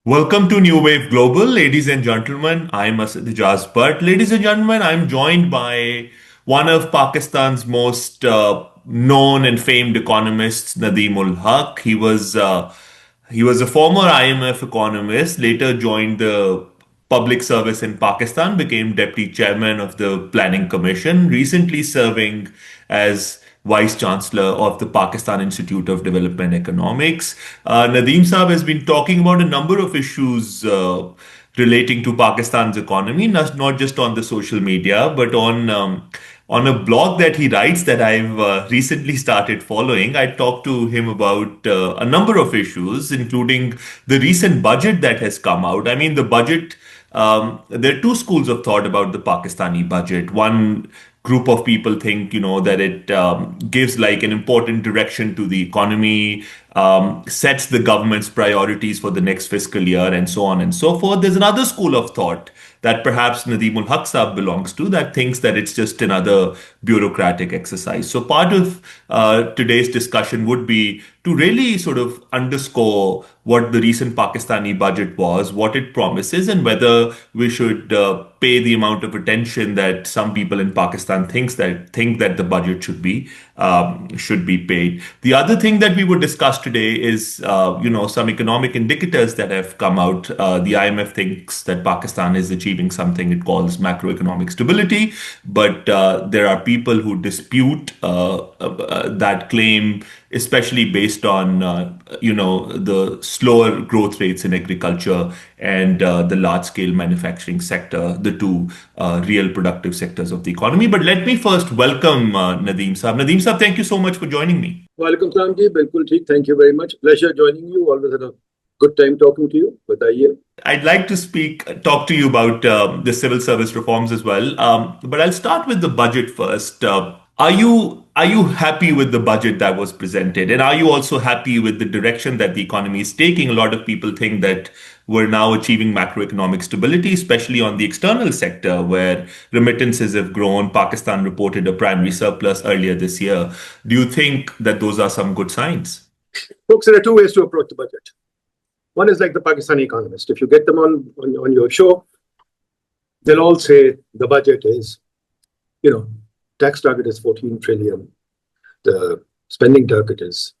Welcome to New Wave Global, ladies and gentlemen. I'm Asad Ejaz Butt. Ladies and gentlemen, I'm joined by one of Pakistan's most known and famed economists, Nadeem Ul Haque. He was a former IMF economist, later joined the public service in Pakistan, became deputy chairman of the Planning Commission, recently serving as Vice Chancellor of the Pakistan Institute of Development Economics. Nadeem Saab has been talking about a number of issues relating to Pakistan's economy, not just on the social media, but on a blog that he writes that I've recently started following. I talked to him about a number of issues, including the recent budget that has come out. I mean, the budget, there are two schools of thought about the Pakistani budget. One group of people think, that it gives like an important direction to the economy, sets the government's priorities for the next fiscal year, and so on and so forth. There's another school of thought that perhaps Nadeem Ul Haque Saab belongs to that thinks that it's just another bureaucratic exercise. So part of today's discussion would be to really sort of underscore what the recent Pakistani budget was, what it promises, and whether we should pay the amount of attention that some people in Pakistan think that the budget should be paid. The other thing that we would discuss today is some economic indicators that have come out. The IMF thinks that Pakistan is achieving something it calls macroeconomic stability, but there are people who dispute that claim, especially based on the slower growth rates in agriculture and the large-scale manufacturing sector, the two real productive sectors of the economy. But let me first welcome Nadeem Saab. Nadeem Saab, thank you so much for joining me. Walaikum salam ji, bilkul theek. Thank you very much. Pleasure joining you. Always had a good time talking to you. Bataiye. I'd like to talk to you about the civil service reforms as well. But I'll start with the budget first. Are you happy with the budget that was presented? And are you also happy with the direction that the economy is taking? A lot of people think that we're now achieving macroeconomic stability, especially on the external sector, where remittances have grown. Pakistan reported a primary surplus earlier this year. Do you think that those are some good signs? Folks, there are two ways to approach the budget. One is like the Pakistani economist. If you get them on your show, they'll all say the budget is, tax target is 14 trillion. The spending target is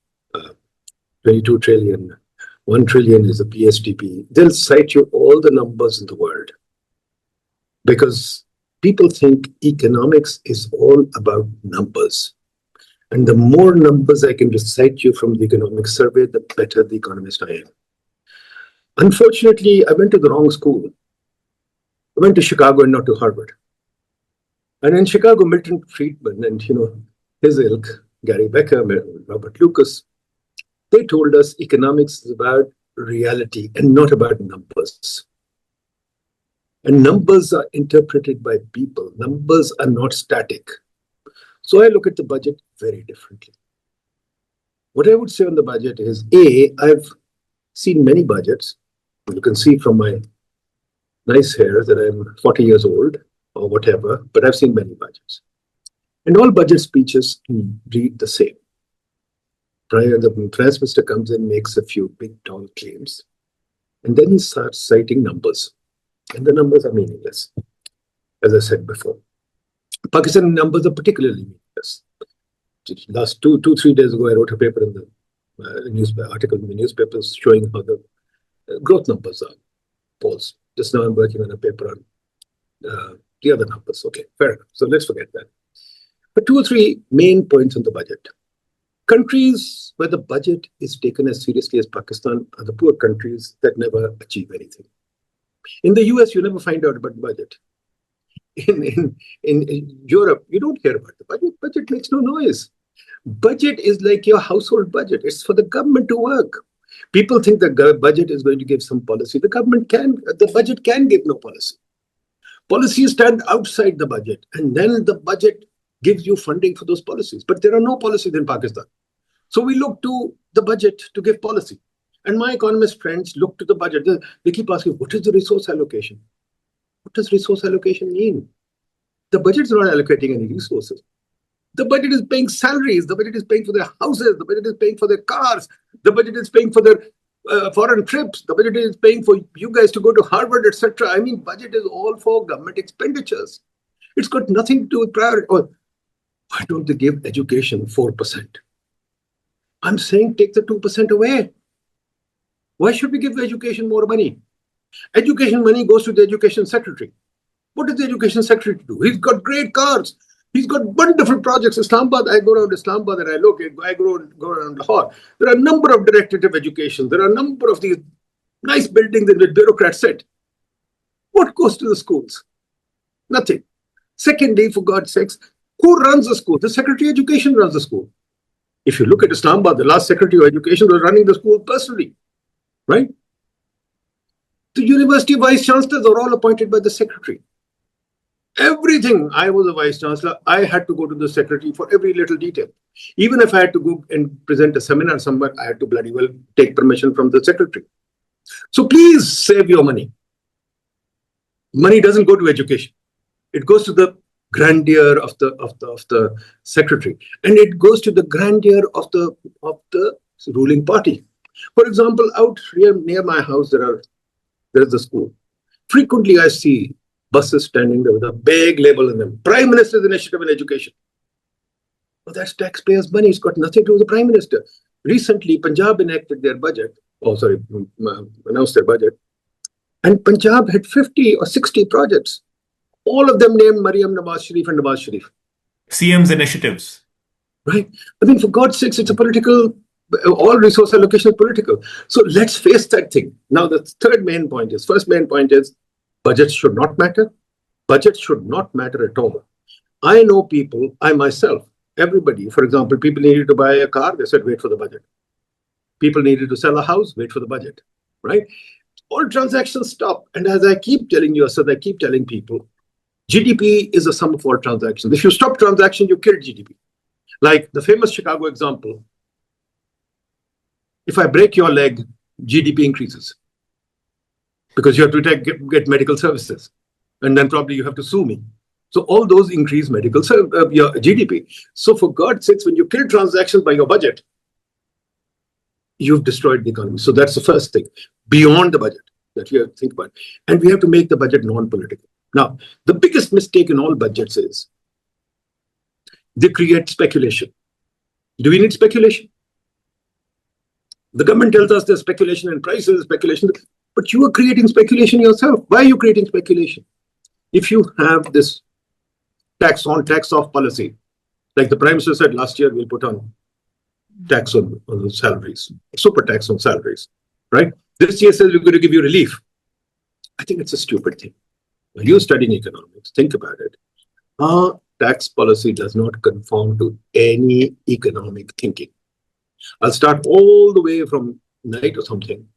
22 trillion. 1 trillion is the PSTP. They'll cite you all the numbers in the world because people think economics is all about numbers. And the more numbers I can recite you from the economic survey, the better the economist I am. Unfortunately, I went to the wrong school. I went to Chicago and not to Harvard. And in Chicago, Milton Friedman and, his ilk, Gary Becker, Robert Lucas, they told us economics is about reality and not about numbers. And numbers are interpreted by people. Numbers are not static. So I look at the budget very differently. What I would say on the budget is, I've seen many budgets. You can see from my nice hair that I'm 40 years old or whatever, but I've seen many budgets. And all budget speeches read the same. The finance minister comes in, makes a few big, tall claims, and then he starts citing numbers. And the numbers are meaningless, as I said before. Pakistani numbers are particularly meaningless. Last 3 days ago, I wrote a paper in the article in the newspapers showing how the growth numbers are false. Just now I'm working on a paper on the other numbers. Okay, fair enough. So let's forget that. But 2 or 3 main points on the budget. Countries where the budget is taken as seriously as Pakistan are the poor countries that never achieve anything. In the US, you never find out about the budget. In Europe, you don't hear about the budget. Budget makes no noise. Budget is like your household budget. It's for the government to work. People think the budget is going to give some policy. The budget can give no policy. Policies stand outside the budget, and then the budget gives you funding for those policies. But there are no policies in Pakistan. So we look to the budget to give policy. And my economist friends look to the budget. They keep asking, what is the resource allocation? What does resource allocation mean? The budget is not allocating any resources. The budget is paying salaries. The budget is paying for their houses. The budget is paying for their cars. The budget is paying for their foreign trips. The budget is paying for you guys to go to Harvard, etc. I mean, budget is all for government expenditures. It's got nothing to do with priority. Or why don't they give education 4%? I'm saying take the 2% away. Why should we give education more money? Education money goes to the education secretary. What does the education secretary do? He's got great cars. He's got wonderful projects. Islamabad, I go around Islamabad and I look, I go around Lahore. There are a number of directorate of education. There are a number of these nice buildings in which bureaucrats sit. What goes to the schools? Nothing. Secondly, for God's sakes, who runs the school? The Secretary of Education runs the school. If you look at Islamabad, the last Secretary of Education was running the school personally, right? The university vice chancellors are all appointed by the secretary. Everything, I was a vice chancellor, I had to go to the secretary for every little detail. Even if I had to go and present a seminar somewhere, I had to bloody well take permission from the secretary. So please save your money. Money doesn't go to education. It goes to the grandeur of the secretary, and it goes to the grandeur of the ruling party. For example, out here near my house, there is a school. Frequently, I see buses standing there with a big label in them: Prime Minister's Initiative in Education. Well, that's taxpayers' money. It's got nothing to do with the Prime Minister. Recently, Punjab enacted their budget. Announced their budget, and Punjab had 50 or 60 projects. All of them named Mariam Nawaz Sharif and Nawaz Sharif. CM's initiatives. Right? I mean, for God's sakes, it's a political, all resource allocation is political. So let's face that thing. Now, the first main point is, budgets should not matter. Budgets should not matter at all. I know people, I myself, everybody, for example, people needed to buy a car, they said, wait for the budget. People needed to sell a house, wait for the budget, right? All transactions stop. And as I keep telling you, Asad, I keep telling people, GDP is a sum of all transactions. If you stop transactions, you kill GDP. Like the famous Chicago example, if I break your leg, GDP increases because you have to get medical services, and then probably you have to sue me. So all those increase your GDP. So for God's sakes, when you kill transactions by your budget, you've destroyed the economy. So that's the first thing, beyond the budget, that you have to think about. And we have to make the budget non-political. Now, the biggest mistake in all budgets is they create speculation. Do we need speculation? The government tells us there's speculation in prices, speculation, but you are creating speculation yourself. Why are you creating speculation? If you have this tax on, tax off policy, like the Prime Minister said last year, we'll put on tax on salaries, super tax on salaries, right? This year says we're going to give you relief. I think it's a stupid thing. When you're studying economics, think about it. Our tax policy does not conform to any economic thinking. I'll start all the way from Knight or something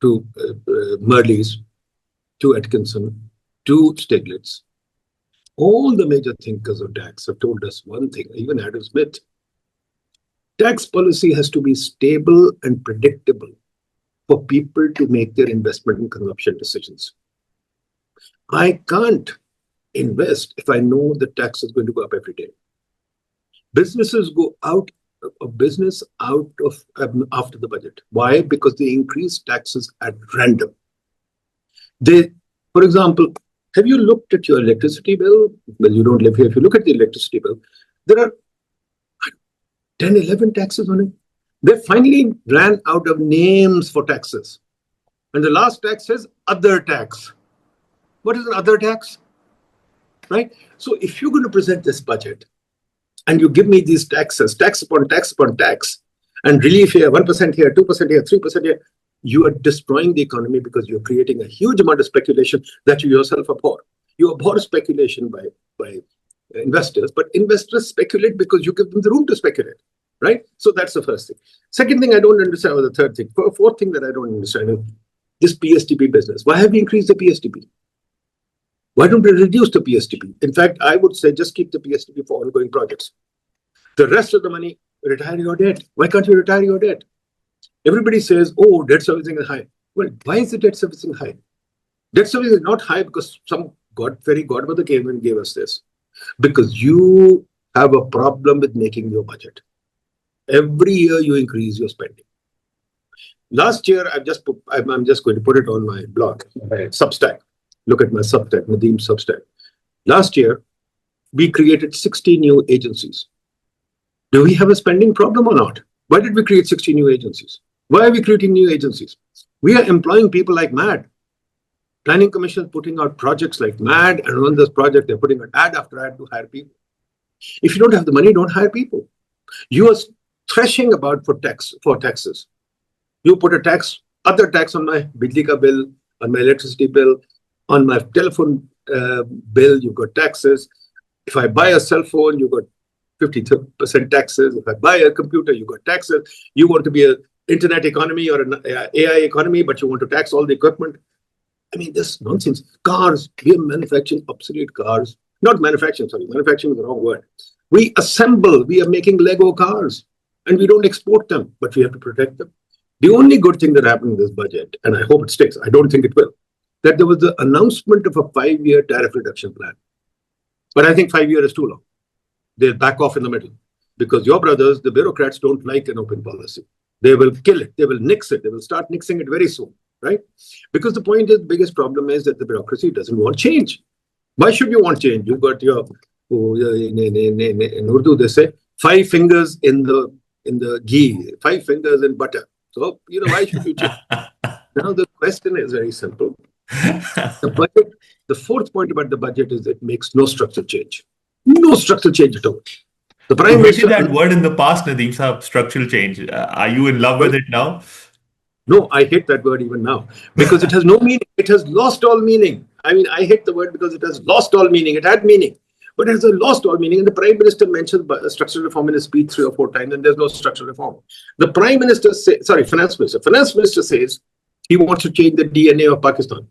to Merleys, to Atkinson, to Stiglitz. All the major thinkers of tax have told us one thing, even Adam Smith. Tax policy has to be stable and predictable for people to make their investment and consumption decisions. I can't invest if I know the tax is going to go up every day. Businesses go out of business after the budget. Why? Because they increase taxes at random. For example, have you looked at your electricity bill? Well, you don't live here. If you look at the electricity bill, there are 10, 11 taxes on it. They finally ran out of names for taxes. And the last tax says other tax. What is an other tax? Right? So if you're going to present this budget and you give me these taxes, tax upon tax upon tax, and relief here, 1% here, 2% here, 3% here, you are destroying the economy because you're creating a huge amount of speculation that you yourself abhor. You abhor speculation by investors, but investors speculate because you give them the room to speculate, right? So that's the first thing. Second thing I don't understand, or the third thing, fourth thing that I don't understand is this PSTP business. Why have we increased the PSTP? Why don't we reduce the PSTP? In fact, I would say just keep the PSTP for ongoing projects. The rest of the money, retire your debt. Why can't you retire your debt? Everybody says, oh, debt servicing is high. Well, why is the debt servicing high? Debt servicing is not high because some fairy godmother came and gave us this. Because you have a problem with making your budget. Every year you increase your spending. Last year, I'm just going to put it on my blog, my Substack. Look at my Substack, Nadeem Substack. Last year, we created 60 new agencies. Do we have a spending problem or not? Why did we create 60 new agencies? Why are we creating new agencies? We are employing people like mad. Planning Commission is putting out projects like mad, and on this project, they're putting out ad after ad to hire people. If you don't have the money, don't hire people. You are threshing about for taxes. You put a other tax on my Bijli ka bill, on my electricity bill, on my telephone bill, you've got taxes. If I buy a cell phone, you've got 50% taxes. If I buy a computer, you got taxes. You want to be an internet economy or an AI economy, but you want to tax all the equipment. I mean, this nonsense. Cars, we are manufacturing obsolete cars. Not manufacturing, sorry, manufacturing is the wrong word. We assemble, we are making Lego cars, and we don't export them, but we have to protect them. The only good thing that happened in this budget, and I hope it sticks, I don't think it will, that there was the announcement of a 5-year tariff reduction plan. But I think 5 years is too long. They'll back off in the middle because your brothers, the bureaucrats, don't like an open policy. They will kill it. They will nix it. They will start nixing it very soon, right? Because the point is, the biggest problem is that the bureaucracy doesn't want change. Why should you want change? You've got your, in Urdu, they say, 5 fingers in the ghee, 5 fingers in butter. So, why should you change? Now, the question is very simple. The budget, the fourth point about the budget is it makes no structural change. No structural change at all. The Prime Minister... You hated that word in the past, Nadeem Saab, structural change. Are you in love with it now? No, I hate that word even now because it has no meaning. It has lost all meaning. I mean, I hate the word because it has lost all meaning. It had meaning, but it has lost all meaning. And the Prime Minister mentioned structural reform in his speech 3 or 4 times, and there's no structural reform. The Prime Minister Finance Minister says he wants to change the DNA of Pakistan.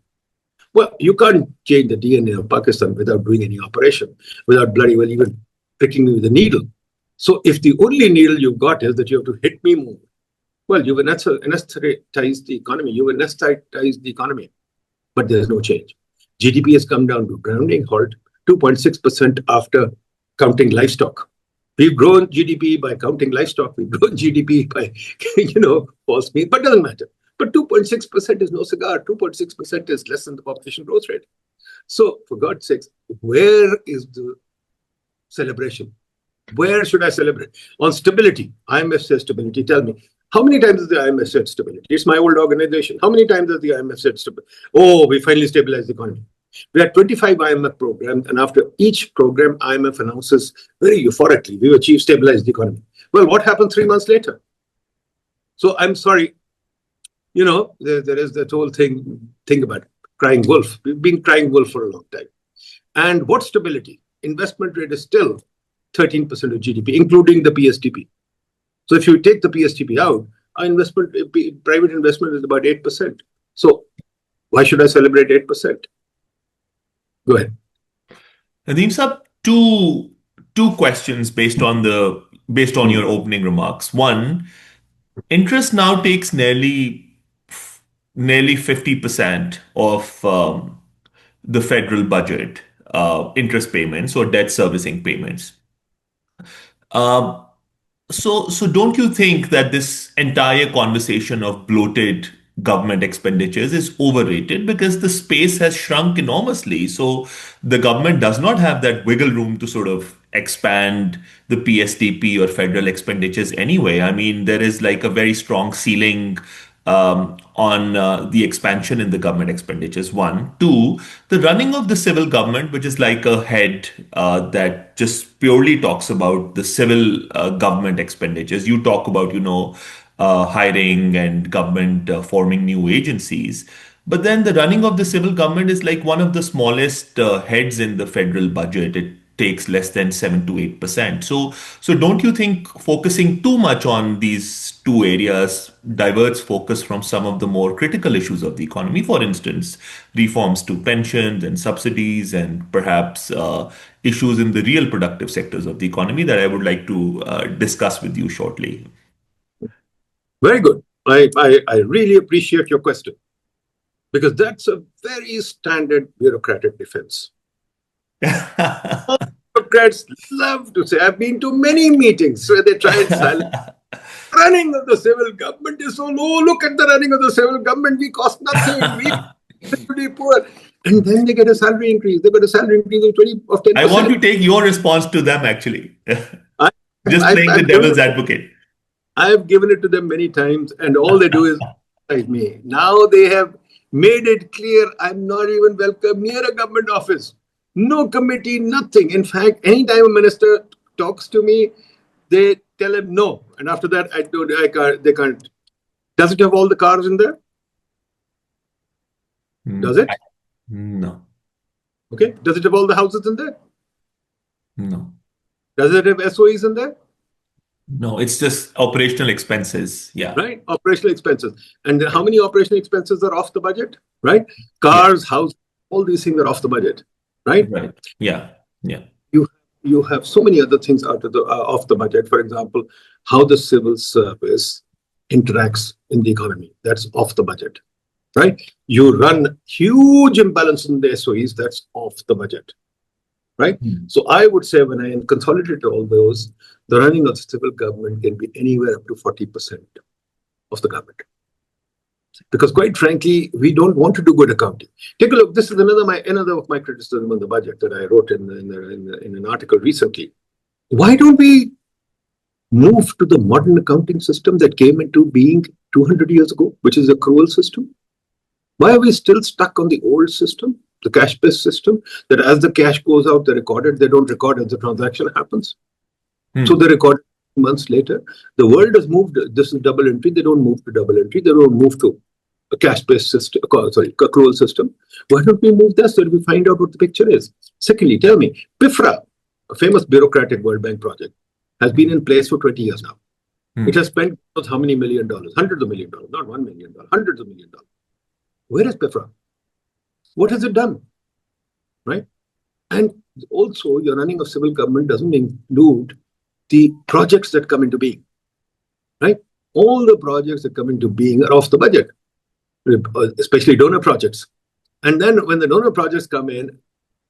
Well, you can't change the DNA of Pakistan without doing any operation, without bloody well even pricking me with a needle. So if the only needle you've got is that you have to hit me more, well, you've anesthetized the economy, but there's no change. GDP has come down to grounding halt, 2.6% after counting livestock. We've grown GDP by counting livestock. We've grown GDP by, false means, but doesn't matter. But 2.6% is no cigar. 2.6% is less than the population growth rate. So, for God's sakes, where is the celebration? Where should I celebrate? On stability, IMF says stability. Tell me, how many times has the IMF said stability? It's my old organization. How many times has the IMF said stability? Oh, we finally stabilized the economy. We had 25 IMF programs, and after each program, IMF announces very euphorically, we've achieved stabilized the economy. Well, what happened 3 months later? So I'm sorry, there is that whole thing about crying wolf. We've been crying wolf for a long time. And what stability? Investment rate is still 13% of GDP, including the PSTP. So if you take the PSTP out, our private investment is about 8%. So why should I celebrate 8%? Go ahead. Nadeem Saab, two questions based on your opening remarks. One, interest now takes nearly 50% of the federal budget, interest payments or debt servicing payments. So don't you think that this entire conversation of bloated government expenditures is overrated because the space has shrunk enormously? So the government does not have that wiggle room to sort of expand the PSTP or federal expenditures anyway. I mean, there is like a very strong ceiling on the expansion in the government expenditures. One. Two, the running of the civil government, which is like a head that just purely talks about the civil government expenditures. You talk about, hiring and government forming new agencies. But then the running of the civil government is like one of the smallest heads in the federal budget. It takes less than 7 to 8%. So don't you think focusing too much on these two areas diverts focus from some of the more critical issues of the economy? For instance, reforms to pensions and subsidies, and perhaps issues in the real productive sectors of the economy that I would like to discuss with you shortly. Very good. I really appreciate your question because that's a very standard bureaucratic defense. Bureaucrats love to say, I've been to many meetings where they try and silence. Running of the civil government is so low. Look at the running of the civil government. We cost nothing. We pretty poor. And then they get a salary increase. They get a salary increase of 20 of I want 10%. to take your response to them actually. I, Just playing the I've given devil's advocate. I've given it to them many times, and all they do is criticize me. Now they have made it clear I'm not even welcome near a government office. No committee, nothing. In fact, anytime a minister talks to me, they tell him no. And after that, I can't, they can't. Does it have all the cars in there? Does it? No. Okay. Does it have all the houses in there? No. Does it have SOEs in there? No, it's just operational expenses. Yeah. Right? Operational expenses. And how many operational expenses are off the budget? Right? Cars, houses, all these things are off the budget. Right? Right. Yeah. Yeah. You have so many other things out of the off the budget. For example, how the civil service interacts in the economy. That's off the budget. Right? You run huge imbalance in the SOEs. That's off the budget. Right? So I would say when I consolidate all those, the running of the civil government can be anywhere up to 40% of the government. Because quite frankly, we don't want to do good accounting. Take a look. This is another of my criticism on the budget that I wrote in an article recently. Why don't we move to the modern accounting system that came into being 200 years ago, which is a accrual system? Why are we still stuck on the old system, the cash-based system, that as the cash goes out, they record it, they don't record as the transaction happens? So they record months later. The world has moved. This is double entry. They don't move to double entry. They don't move to a cash-based system, accrual system. Why don't we move that so that we find out what the picture is? Secondly, tell me, PIFRA, a famous bureaucratic World Bank project, has been in place for 20 years now. It has spent how many $1 million? Hundreds of $1 million, not $1 million, hundreds of $1 million. Where is PIFRA? What has it done? Right? And also, your running of civil government doesn't include the projects that come into being. Right? All the projects that come into being are off the budget, especially donor projects. And then when the donor projects come in,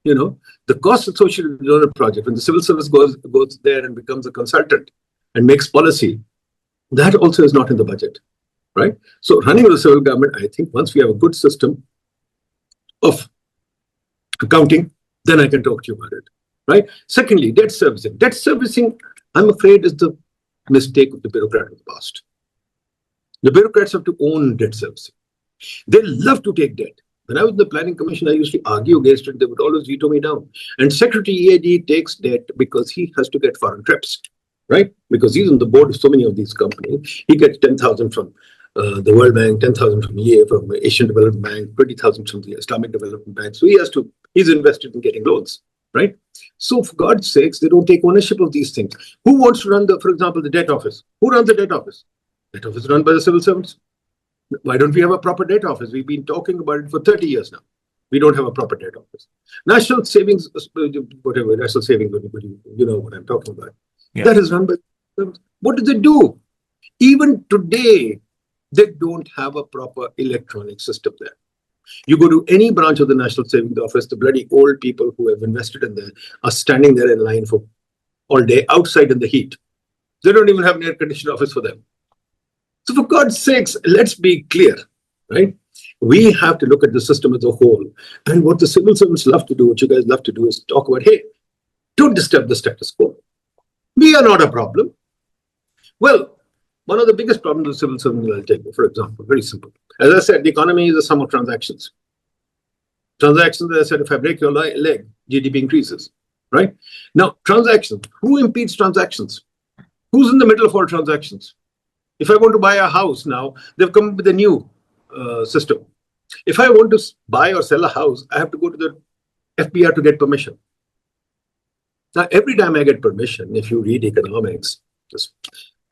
the cost associated with the donor project, when the civil service goes there and becomes a consultant and makes policy, that also is not in the budget. Right? So running of the civil government, I think once we have a good system of accounting, then I can talk to you about it. Right? Secondly, debt servicing. Debt servicing, I'm afraid, is the mistake of the bureaucrat of the past. The bureaucrats have to own debt servicing. They love to take debt. When I was in the planning commission, I used to argue against it. They would always veto me down. And Secretary EAD takes debt because he has to get foreign trips, right? Because he's on the board of so many of these companies. He gets 10,000 from the World Bank, 10,000 from EA, from Asian Development Bank, 20,000 from the Islamic Development Bank. So he's invested in getting loans, right? So for God's sakes, they don't take ownership of these things. Who wants to run for example, the debt office? Who runs the debt office? Debt office is run by the civil servants. Why don't we have a proper debt office? We've been talking about it for 30 years now. We don't have a proper debt office. National savings, whatever, national savings, you know what I'm talking about. Yeah. That is run by servants. What do they do? Even today, they don't have a proper electronic system there. You go to any branch of the National Savings Office, the bloody old people who have invested in there are standing there in line for all day outside in the heat. They don't even have an air-conditioned office for them. So for God's sakes, let's be clear, right? We have to look at the system as a whole. And what the civil servants love to do, what you guys love to do, is talk about, hey, don't disturb the status quo. We are not a problem. Well, one of the biggest problems of civil servants, I'll take, for example, very simple. As I said, the economy is a sum of transactions. Transactions, as I said, if I break your leg, GDP increases, right? Now, transactions, who impedes transactions? Who's in the middle of all transactions? If I want to buy a house now, they've come up with a new system. If I want to buy or sell a house, I have to go to the FBR to get permission. Now, every time I get permission, if you read economics, just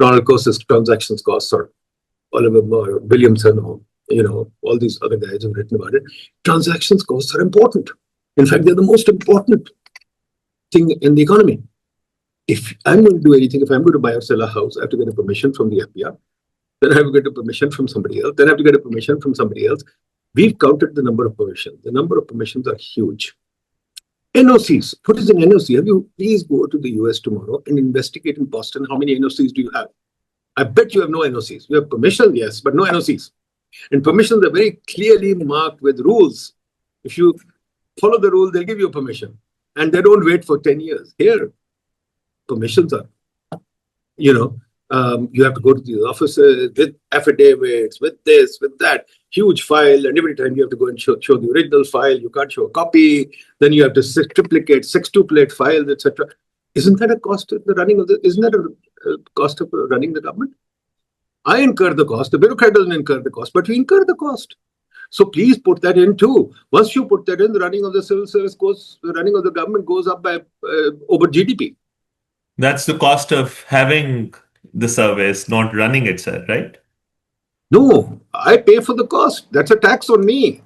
Ronald Coase's transactions costs, or Oliver Williamson, or all these other guys who've written about it, transactions costs are important. In fact, they're the most important thing in the economy. If I'm going to do anything, if I'm going to buy or sell a house, I have to get a permission from the FBR. Then I have to get a permission from somebody else. Then I have to get a permission from somebody else. We've counted the number of permissions. The number of permissions are huge. NOCs. What is an NOC? Have you please go to the US tomorrow and investigate in Boston how many NOCs do you have? I bet you have no NOCs. You have permission, yes, but no NOCs. And permissions are very clearly marked with rules. If you follow the rule, they'll give you permission. And they don't wait for 10 years. Here, permissions are, you have to go to the offices with affidavits, with this, with that, huge file. And every time you have to go and show the original file. You can't show a copy. Then you have to triplicate, sextuplicate files, etc. Isn't that a cost of the running of isn't that a cost of running the government? I incur the cost. The bureaucrat doesn't incur the cost, but we incur the cost. So please put that in too. Once you put that in, the running of the civil service goes, the running of the government goes up by over GDP. That's the cost of having the service, not running it, sir, right? No, I pay for the cost. That's a tax on me.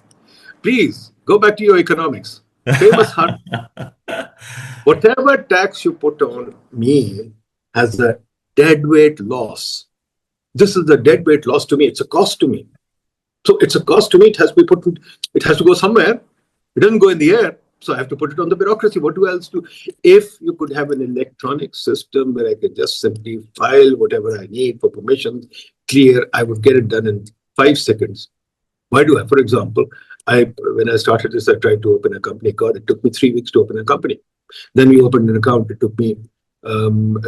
Please go back to your economics. Famous Hunt. Whatever tax you put on me has a deadweight loss. This is the deadweight loss to me. It's a cost to me. So it's a cost to me. It has to be put. It has to go somewhere. It doesn't go in the air. So I have to put it on the bureaucracy. What do I else do? If you could have an electronic system where I could just simply file whatever I need for permissions, clear, I would get it done in 5 seconds. Why do I? For example, when I started this, I tried to open a company card. It took me 3 weeks to open a company. Then we opened an account. It took me, and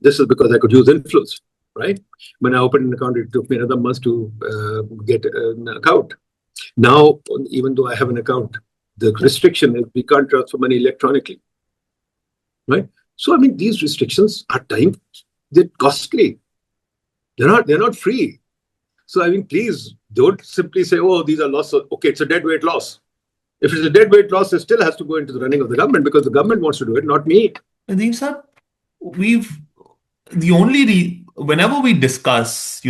this is because I could use influence, right? When I opened an account, it took me another month to get an account. Now, even though I have an account, the restriction is we can't transfer money electronically, right? So, I mean, these restrictions are they're costly. They're not free. So, I mean, please don't simply say, oh, these are losses. Okay, it's a deadweight loss. If it's a deadweight loss, it still has to go into the running of the government because the government wants to do it, not me. Nadeem sir, whenever we discuss,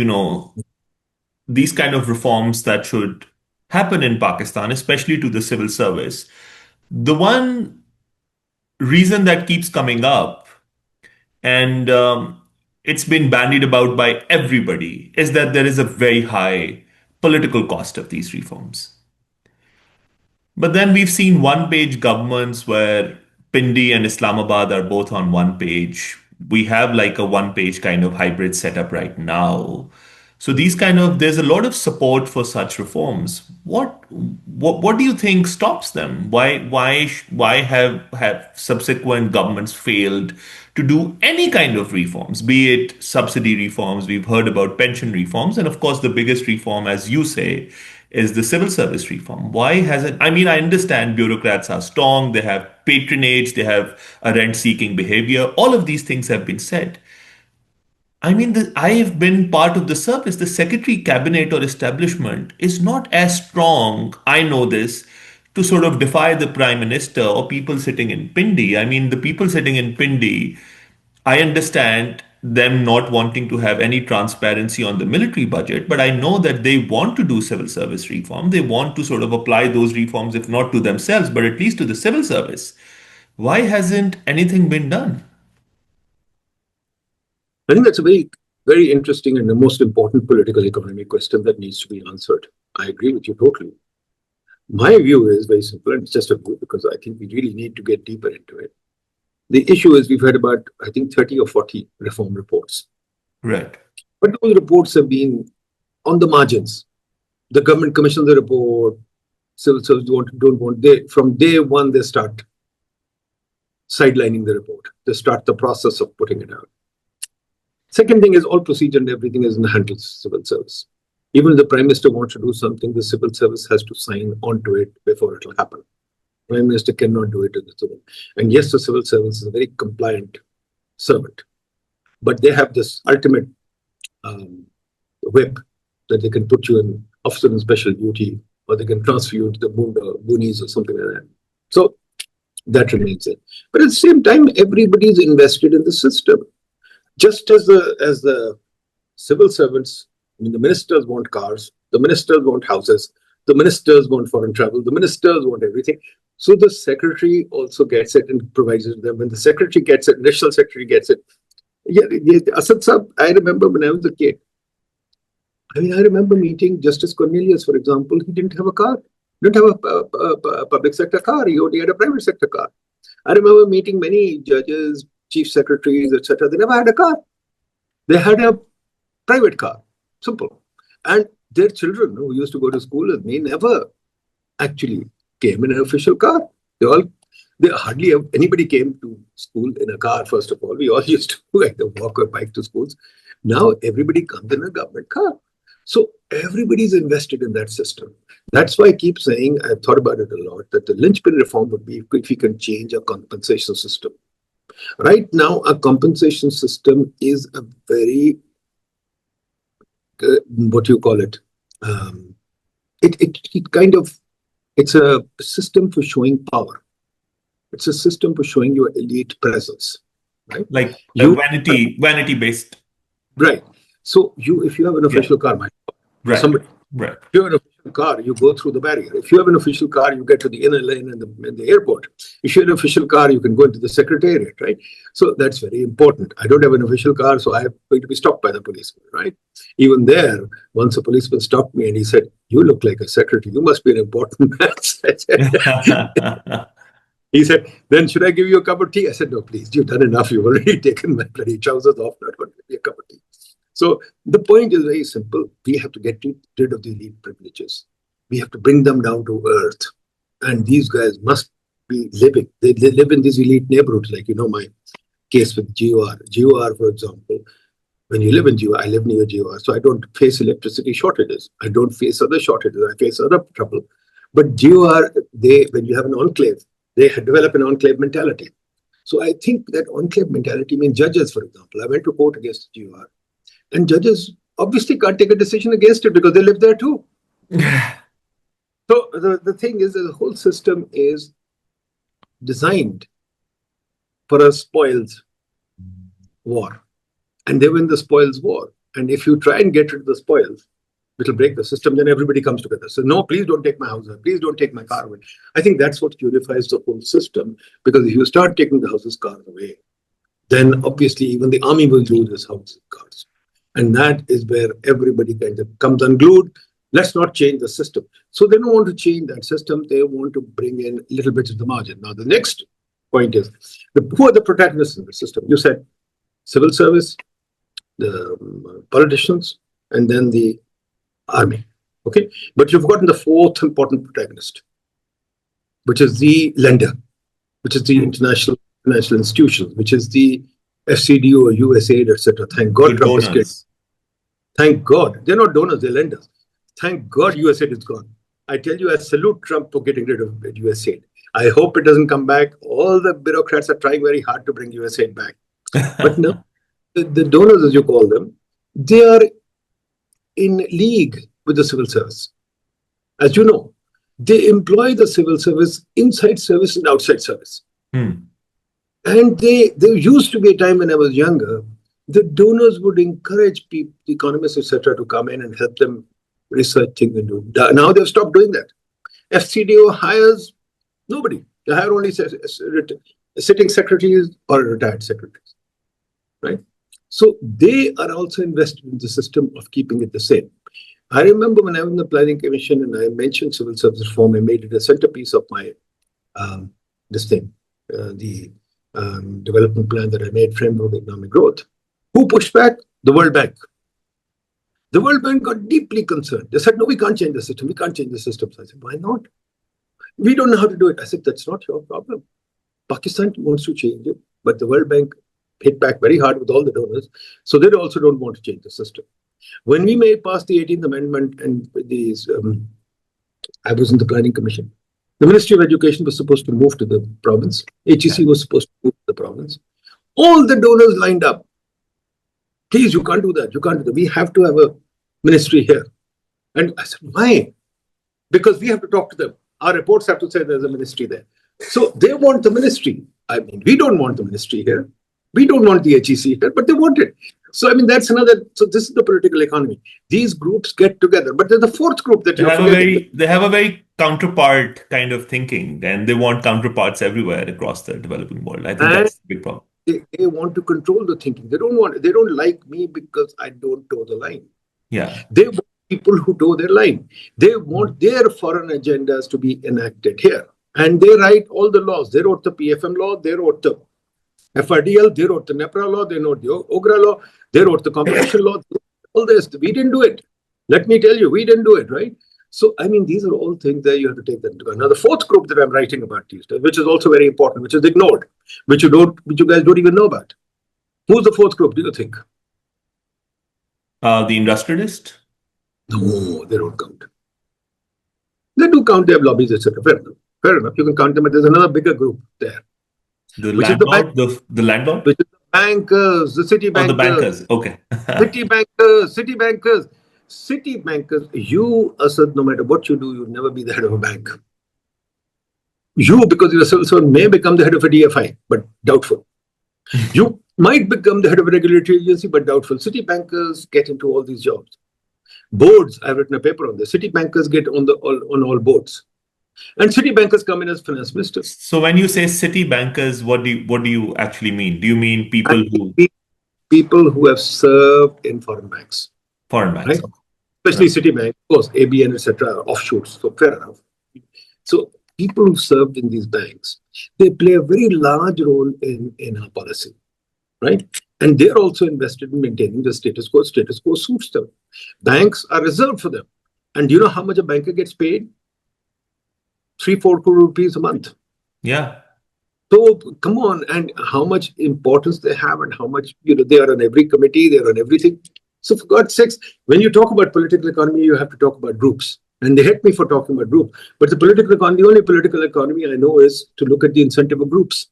these kind of reforms that should happen in Pakistan, especially to the civil service, the one reason that keeps coming up, and it's been bandied about by everybody, is that there is a very high political cost of these reforms. But then we've seen one-page governments where Pindi and Islamabad are both on one page. We have like a one-page kind of hybrid setup right now. So there's a lot of support for such reforms. What do you think stops them? Why have subsequent governments failed to do any kind of reforms, be it subsidy reforms? We've heard about pension reforms, and of course, the biggest reform, as you say, is the civil service reform. Why hasn't, I mean, I understand bureaucrats are strong, they have patronage, they have a rent seeking behavior. All of these things have been said. I mean, I have been part of the service. The secretary cabinet or establishment is not as strong, I know this, to sort of defy the prime minister or people sitting in Pindi. I mean, the people sitting in Pindi, I understand them not wanting to have any transparency on the military budget, but I know that they want to do civil service reform. They want to sort of apply those reforms, if not to themselves, but at least to the civil service. Why hasn't anything been done? I think that's a very, very interesting and the most important political economy question that needs to be answered. I agree with you totally. My view is very simple, and it's just a view because I think we really need to get deeper into it. The issue is we've had about, I think, 30 or 40 reform reports. Right. But those reports have been on the margins. The government commissions the report, civil service don't want, from day one, they start sidelining the report. They start the process of putting it out. Second thing is all procedure and everything is in the hands of civil service. Even if the Prime Minister wants to do something, the civil service has to sign onto it before it will happen. Prime Minister cannot do it in the civil. And yes, the civil service is a very compliant servant, but they have this ultimate whip that they can put you in officer in special duty, or they can transfer you to the boonies or something like that. So that remains it. But at the same time, everybody is invested in the system. Just as the civil servants, I mean, the ministers want cars, the ministers want houses, the ministers want foreign travel, the ministers want everything. So the secretary also gets it and provides it to them. When the secretary gets it, national secretary gets it. Yeah, Asad Sahab, I remember when I was a kid. I mean, I remember meeting Justice Cornelius, for example. He didn't have a car. He didn't have a public sector car. He only had a private sector car. I remember meeting many judges, chief secretaries, etc. They never had a car. They had a private car, simple. And their children who used to go to school with me never actually came in an official car. They hardly anybody came to school in a car, first of all. We all used to either walk or bike to schools. Now everybody comes in a government car. So everybody's invested in that system. That's why I keep saying, I've thought about it a lot, that the linchpin reform would be if we can change our compensation system. Right now, our compensation system is a very, what do you call it? It kind of, it's a system for showing power. It's a system for showing your elite presence, right? Like vanity based. Right. So if you have an official car, right. somebody, right. If you have an official car, you go through the barrier. If you have an official car, you get to the inner lane in the airport. If you have an official car, you can go into the secretariat, right? So that's very important. I don't have an official car, so I'm going to be stopped by the policeman, right? Even there, once a policeman stopped me and he said, "You look like a secretary. You must be an important man." He said, "Then should I give you a cup of tea?" I said, "No, please. You've done enough. You've already taken my bloody trousers off. Not going to give me a cup of tea." So the point is very simple. We have to get rid of the elite privileges. We have to bring them down to earth. And these guys must be living. They live in these elite neighborhoods, like, my case with GOR. GOR, for example, when you live in GOR, I live near GOR, so I don't face electricity shortages. I don't face other shortages. I face other trouble. But GOR, when you have an enclave, they develop an enclave mentality. So I think that enclave mentality means judges, for example. I went to court against GOR. And judges obviously can't take a decision against it because they live there too. So the thing is that the whole system is designed for a spoils war. And they win the spoils war. And if you try and get rid of the spoils, it'll break the system, then everybody comes together. So no, please don't take my house away. Please don't take my car away. I think that's what unifies the whole system. Because if you start taking the houses, cars away, then obviously even the army will lose its houses, cars. And that is where everybody kind of comes unglued. Let's not change the system. So they don't want to change that system. They want to bring in little bits of the margin. Now, the next point is, who are the protagonists in the system? You said civil service, the politicians, and then the army. Okay? But you've gotten the fourth important protagonist, which is the lender, which is the international financial institutions, which is the FCDO or USAID, etc. Thank God Trump is killed. Thank God. They're not donors, they're lenders. Thank God USAID is gone. I tell you, I salute Trump for getting rid of USAID. I hope it doesn't come back. All the bureaucrats are trying very hard to bring USAID back. But no, the donors, as you call them, they are in league with the civil service. As you know, they employ the civil service inside service and outside service. And there used to be a time when I was younger, the donors would encourage people, economists, etc., to come in and help them research things and do. Now they've stopped doing that. FCDO hires nobody. They hire only sitting secretaries or retired secretaries, right? So they are also invested in the system of keeping it the same. I remember when I was in the Planning Commission and I mentioned civil service reform, I made it a centerpiece of my the development plan that I made, Framework of Economic Growth. Who pushed back? The World Bank. The World Bank got deeply concerned. They said, no, we can't change the system. We can't change the system. So I said, why not? We don't know how to do it. I said, that's not your problem. Pakistan wants to change it, but the World Bank hit back very hard with all the donors. So they also don't want to change the system. When we made past the 18th Amendment and these, I was in the Planning Commission. The Ministry of Education was supposed to move to the province. HEC was supposed to move to the province. All the donors lined up. Please, you can't do that. You can't do that. We have to have a ministry here. And I said, why? Because we have to talk to them. Our reports have to say there's a ministry there. So they want the ministry. I mean, we don't want the ministry here. We don't want the HEC here, but they want it. So, I mean, that's another. So this is the political economy. These groups get together. But there's the fourth group that they have a very counterpart kind of thinking, and they want counterparts everywhere across the developing world. I think that's the big problem. They want to control the thinking. They don't like me because I don't toe the line. Yeah. They want people who toe their line. They want their foreign agendas to be enacted here. And they write all the laws. They wrote the PFM law. They wrote the FRDL, they wrote the NEPRA law, they wrote the OGRA law, they wrote the competition law, all this. We didn't do it. Let me tell you, we didn't do it, right? So, I mean, these are all things that you have to take that into account. Now, the fourth group that I'm writing about these days, which is also very important, which is ignored, which you guys don't even know about. Who's the fourth group, do you think? The industrialist? No, they don't count. They do count, they have lobbies, etc. Fair enough. Fair enough. You can count them, but there's another bigger group there, The which is the bank, landlord? The landlord? which is the bankers, the city Oh, the bankers, bankers. Okay. city bankers, city bankers, city bankers. You, Asad, no matter what you do, you'll never be the head of a bank. You, because you're a civil servant, may become the head of a DFI, but doubtful. You might become the head of a regulatory agency, but doubtful. City bankers get into all these jobs. Boards, I've written a paper on this. City bankers get on all boards. And city bankers come in as finance ministers. So when you say city bankers, what do you actually mean? Do you mean people who People who have served in foreign banks, foreign banks? right? Especially Citibank, of course, ABN, etc., offshoots. So fair enough. So people who served in these banks, they play a very large role in our policy, right? And they're also invested in maintaining the status quo. Status quo suits them. Banks are reserved for them. And do you know how much a banker gets paid? 3-4 crore rupees a month. Yeah. So come on, and how much importance they have, and how much they are on every committee, they are on everything. So for God's sakes, when you talk about political economy, you have to talk about groups. And they hate me for talking about groups. But the only political economy I know is to look at the incentive of groups.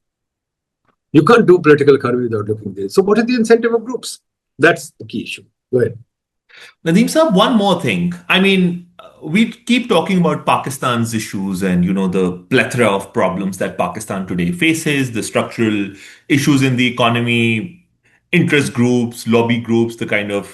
You can't do political economy without looking at this. So what is the incentive of groups? That's the key issue. Go ahead. Nadeem Saab, one more thing. I mean, we keep talking about Pakistan's issues and, the plethora of problems that Pakistan today faces, the structural issues in the economy, interest groups, lobby groups, the kind of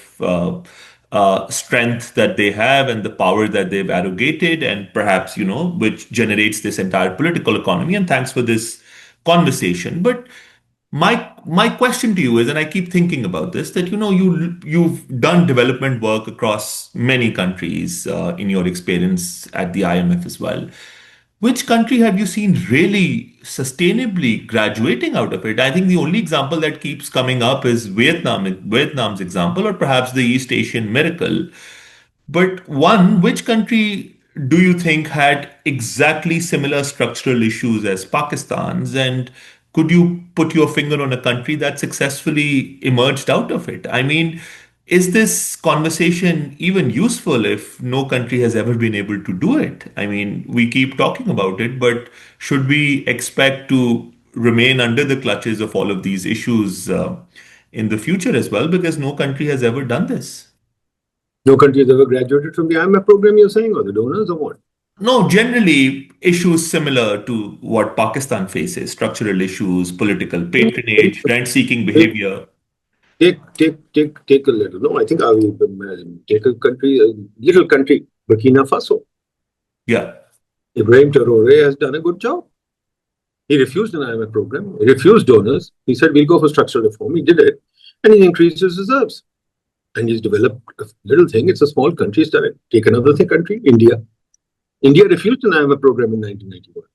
strength that they have and the power that they've arrogated, and perhaps, which generates this entire political economy. And thanks for this conversation. But my question to you is, and I keep thinking about this, that you've done development work across many countries in your experience at the IMF as well. Which country have you seen really sustainably graduating out of it? I think the only example that keeps coming up is Vietnam's example, or perhaps the East Asian miracle. But which country do you think had exactly similar structural issues as Pakistan's? And could you put your finger on a country that successfully emerged out of it? I mean, is this conversation even useful if no country has ever been able to do it? I mean, we keep talking about it, but should we expect to remain under the clutches of all of these issues in the future as well? Because no country has ever done this. No country has ever graduated from the IMF program, you're saying, or the donors, or what? No, generally issues similar to what Pakistan faces, structural issues, political patronage, rent-seeking behavior. Take a little. No, I think I will take a little country, Burkina Faso. Yeah. Ibrahim Traore has done a good job. He refused an IMF program. He refused donors. He said, we'll go for structural reform. He did it. And he increased his reserves. And he's developed a little thing. It's a small country. He's done it. Take another country, India. India refused an IMF program in 1991.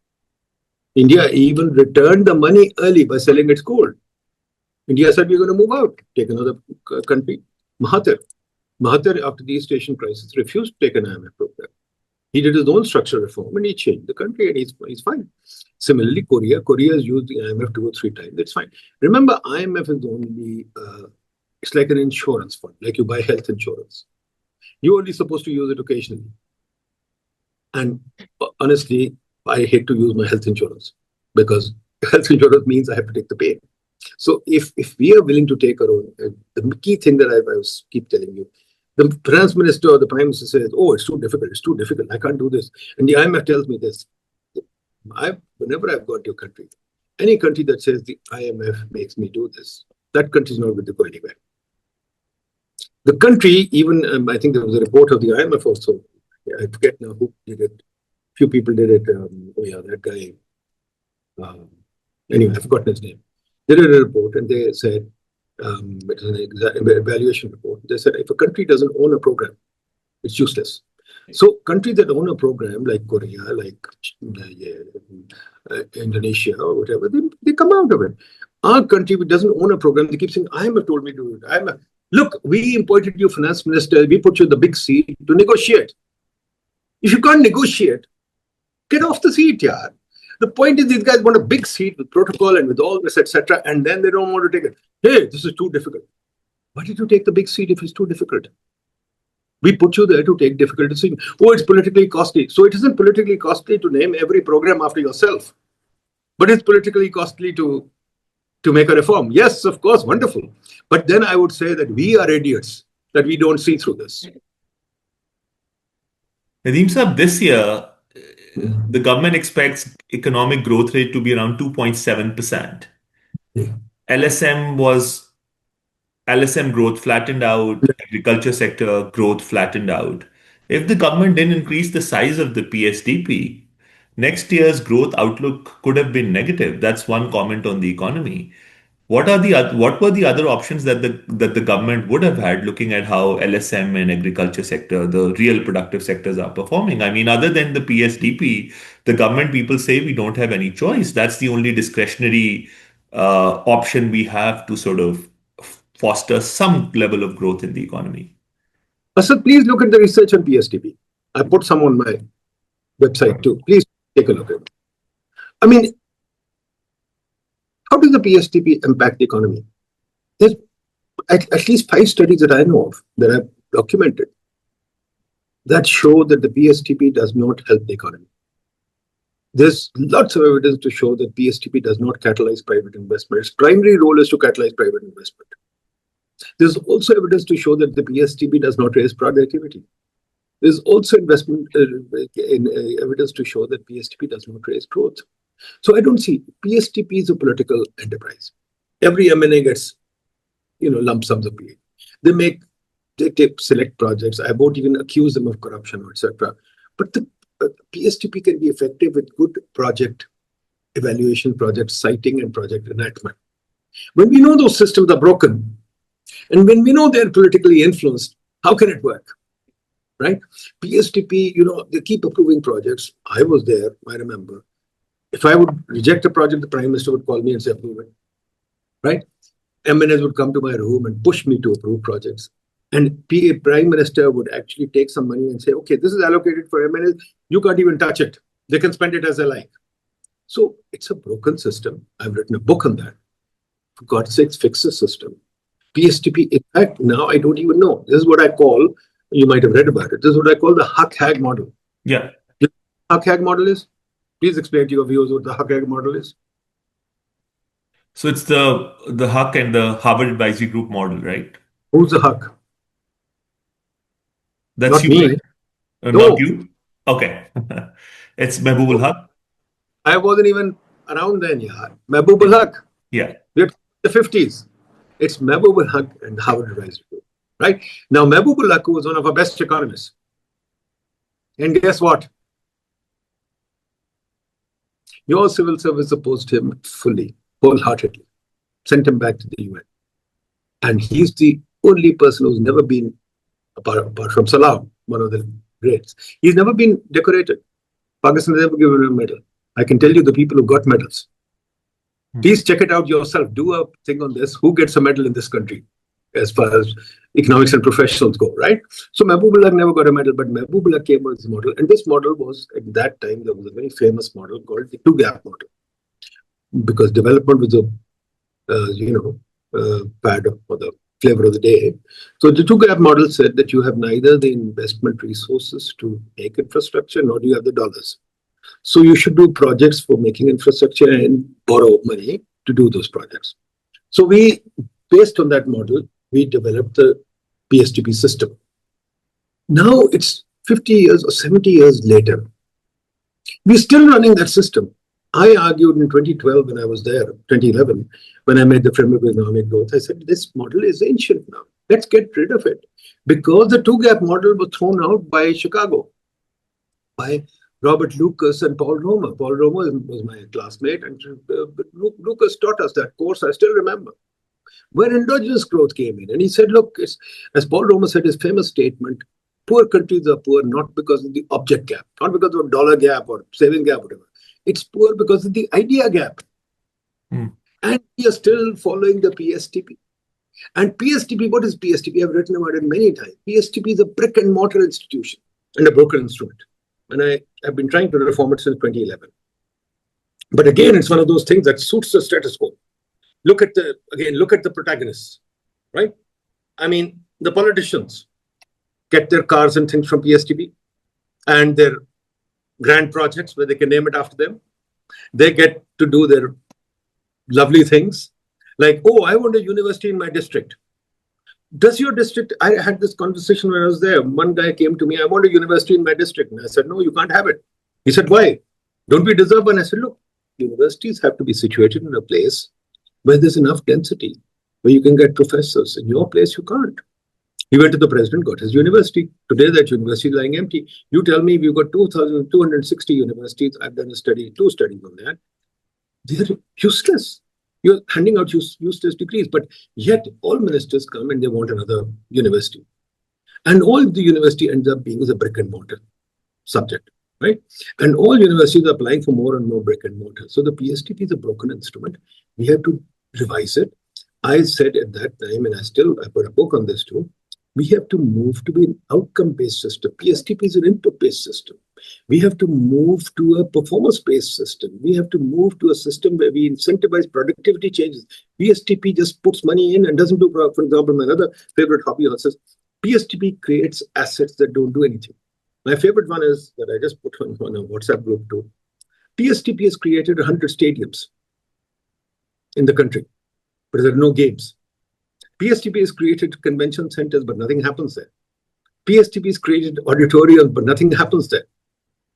India even returned the money early by selling its gold. India said, we're going to move out. Take another country, Mahathir. Mahathir, after the East Asian crisis, refused to take an IMF program. He did his own structural reform and he changed the country, and he's fine. Similarly, Korea has used the IMF 2 or 3 times. That's fine. Remember, IMF is only, it's like an insurance fund, like you buy health insurance. You're only supposed to use it occasionally. And honestly, I hate to use my health insurance because health insurance means I have to take the pain. So if we are willing to take our own, the key thing that I keep telling you, the finance minister or the prime minister says, oh, it's too difficult, I can't do this. And the IMF tells me this. Whenever I've gone to a country, any country that says the IMF makes me do this, that country is not going to go anywhere. The country, even, I think there was a report of the IMF also, I forget now who did it. Few people did it. That guy. Anyway, I've forgotten his name. They did a report and they said, it was an evaluation report. They said if a country doesn't own a program, it's useless. So countries that own a program like Korea, like Indonesia or whatever, they come out of it. Our country doesn't own a program. They keep saying, IMF told me to do it. Look, we appointed you finance minister. We put you in the big seat to negotiate. If you can't negotiate, get off the seat, yeah. The point is, these guys want a big seat with protocol and with all this, etc., and then they don't want to take it. Hey, this is too difficult. Why did you take the big seat if it's too difficult? We put you there to take difficult decisions. Oh, it's politically costly. So it isn't politically costly to name every program after yourself, but it's politically costly to make a reform. Yes, of course, wonderful. But then I would say that we are idiots, that we don't see through this. Nadeem Saab, this year, the government expects economic growth rate to be around 2.7%. Yeah. LSM growth flattened out, agriculture sector growth flattened out. If the government didn't increase the size of the PSTP, next year's growth outlook could have been negative. That's one comment on the economy. What were the other options that the government would have had, looking at how LSM and agriculture sector, the real productive sectors, are performing? I mean, other than the PSTP, the government people say we don't have any choice. That's the only discretionary option we have to sort of foster some level of growth in the economy. Asad, please look at the research on PSTP. I put some on my website too. Please take a look at it. I mean, how does the PSTP impact the economy? There's at least 5 studies that I know of, that I've documented, that show that the PSTP does not help the economy. There's lots of evidence to show that PSTP does not catalyze private investment. Its primary role is to catalyze private investment. There's also evidence to show that the PSTP does not raise productivity. There's also evidence to show that PSTP does not raise growth. So I don't see, PSTP is a political enterprise. Every M&A gets, lump sums of pay. They take select projects. I won't even accuse them of corruption, etc. But the PSTP can be effective with good project evaluation, project citing, and project enactment. When we know those systems are broken, and when we know they're politically influenced, how can it work? Right? PSTP, they keep approving projects. I was there, I remember. If I would reject a project, the Prime Minister would call me and say, approve it. Right? MNS would come to my room and push me to approve projects. And Prime Minister would actually take some money and say, okay, this is allocated for MNS. You can't even touch it. They can spend it as they like. So it's a broken system. I've written a book on that. For God's sakes, fix the system. PSTP, in fact, now I don't even know. This is what I call, you might have read about it, this is what I call the HEC model. Yeah. You know what HEC model is? Please explain to your viewers what the HEC model is. So it's the HUC and the Harvard Advisory Group model, right? Who's the HEC? That's Not you, me. right? No. Not you? Okay. It's Nadeem Ul Haque. I wasn't even around then, yeah. Nadeem Ul Haque. Yeah. We're in the 50s. It's Nadeem Ul Haque and Harvard Advisory Group, right? Now, Nadeem Ul Haque was one of our best economists. And guess what? Your civil service opposed him fully, wholeheartedly, sent him back to the UN. And he's the only person who's never been, apart from Salam, one of the greats, he's never been decorated. Pakistan has never given him a medal. I can tell you the people who got medals. Please check it out yourself. Do a thing on this. Who gets a medal in this country as far as economics and professionals go, right? So Nadeem Ul Haque never got a medal, but Nadeem Ul Haque came with this model. And this model was, at that time, there was a very famous model called the two-gap model. Because development was a fad or the flavor of the day. So the two-gap model said that you have neither the investment resources to make infrastructure, nor do you have the dollars. So you should do projects for making infrastructure and borrow money to do those projects. So based on that model, we developed the PSTP system. Now it's 50 years or 70 years later. We're still running that system. I argued in 2012 when I was there, 2011, when I made the framework of economic growth, I said, this model is ancient now. Let's get rid of it. Because the two-gap model was thrown out by Chicago, by Robert Lucas and Paul Romer. Paul Romer was my classmate, and Lucas taught us that course, I still remember, where endogenous growth came in. And he said, look, as Paul Romer said, his famous statement, poor countries are poor not because of the object gap, not because of dollar gap or saving gap, whatever. It's poor because of the idea gap. And we are still following the PSTP. And PSTP, what is PSTP? I've written about it many times. PSTP is a brick and mortar institution and a broken instrument. And I have been trying to reform it since 2011. But again, it's one of those things that suits the status quo. Look at the protagonists, right? I mean, the politicians get their cars and things from PSTP and their grand projects where they can name it after them. They get to do their lovely things like, oh, I want a university in my district. Does your district, I had this conversation when I was there. One guy came to me, I want a university in my district. And I said, no, you can't have it. He said, why? Don't we deserve one? I said, look, universities have to be situated in a place where there's enough density, where you can get professors. In your place, you can't. He went to the president, got his university. Today, that university is lying empty. You tell me we've got 2,260 universities. I've done two studies on that. They're useless. You're handing out useless degrees, but yet all ministers come and they want another university. And all the university ends up being is a brick and mortar subject, right? And all universities are applying for more and more brick and mortar. So the PSTP is a broken instrument. We have to revise it. I said at that time, and I put a book on this too, we have to move to be an outcome-based system. PSTP is an input-based system. We have to move to a performance-based system. We have to move to a system where we incentivize productivity changes. PSTP just puts money in and doesn't do, for example, my other favorite hobby also is PSTP creates assets that don't do anything. My favorite one is that I just put on a WhatsApp group too. PSTP has created 100 stadiums in the country, but there are no games. PSTP has created convention centers, but nothing happens there. PSTP has created auditoriums, but nothing happens there,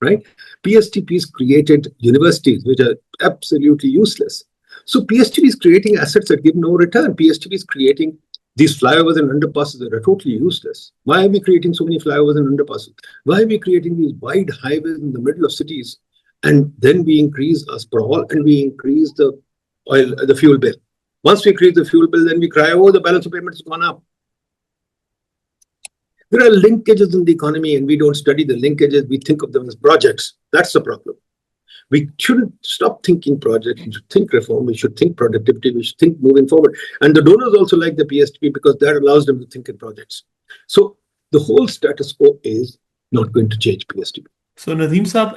right? PSTP has created universities, which are absolutely useless. So PSTP is creating assets that give no return. PSTP is creating these flyovers and underpasses that are totally useless. Why are we creating so many flyovers and underpasses? Why are we creating these wide highways in the middle of cities? And then we increase our sprawl and we increase the fuel bill. Once we increase the fuel bill, then we cry, oh, the balance of payments has gone up. There are linkages in the economy and we don't study the linkages. We think of them as projects. That's the problem. We shouldn't stop thinking projects. We should think reform. We should think productivity. We should think moving forward. And the donors also like the PSTP because that allows them to think in projects. So the whole status quo is not going to change PSTP. So Nadeem Saab,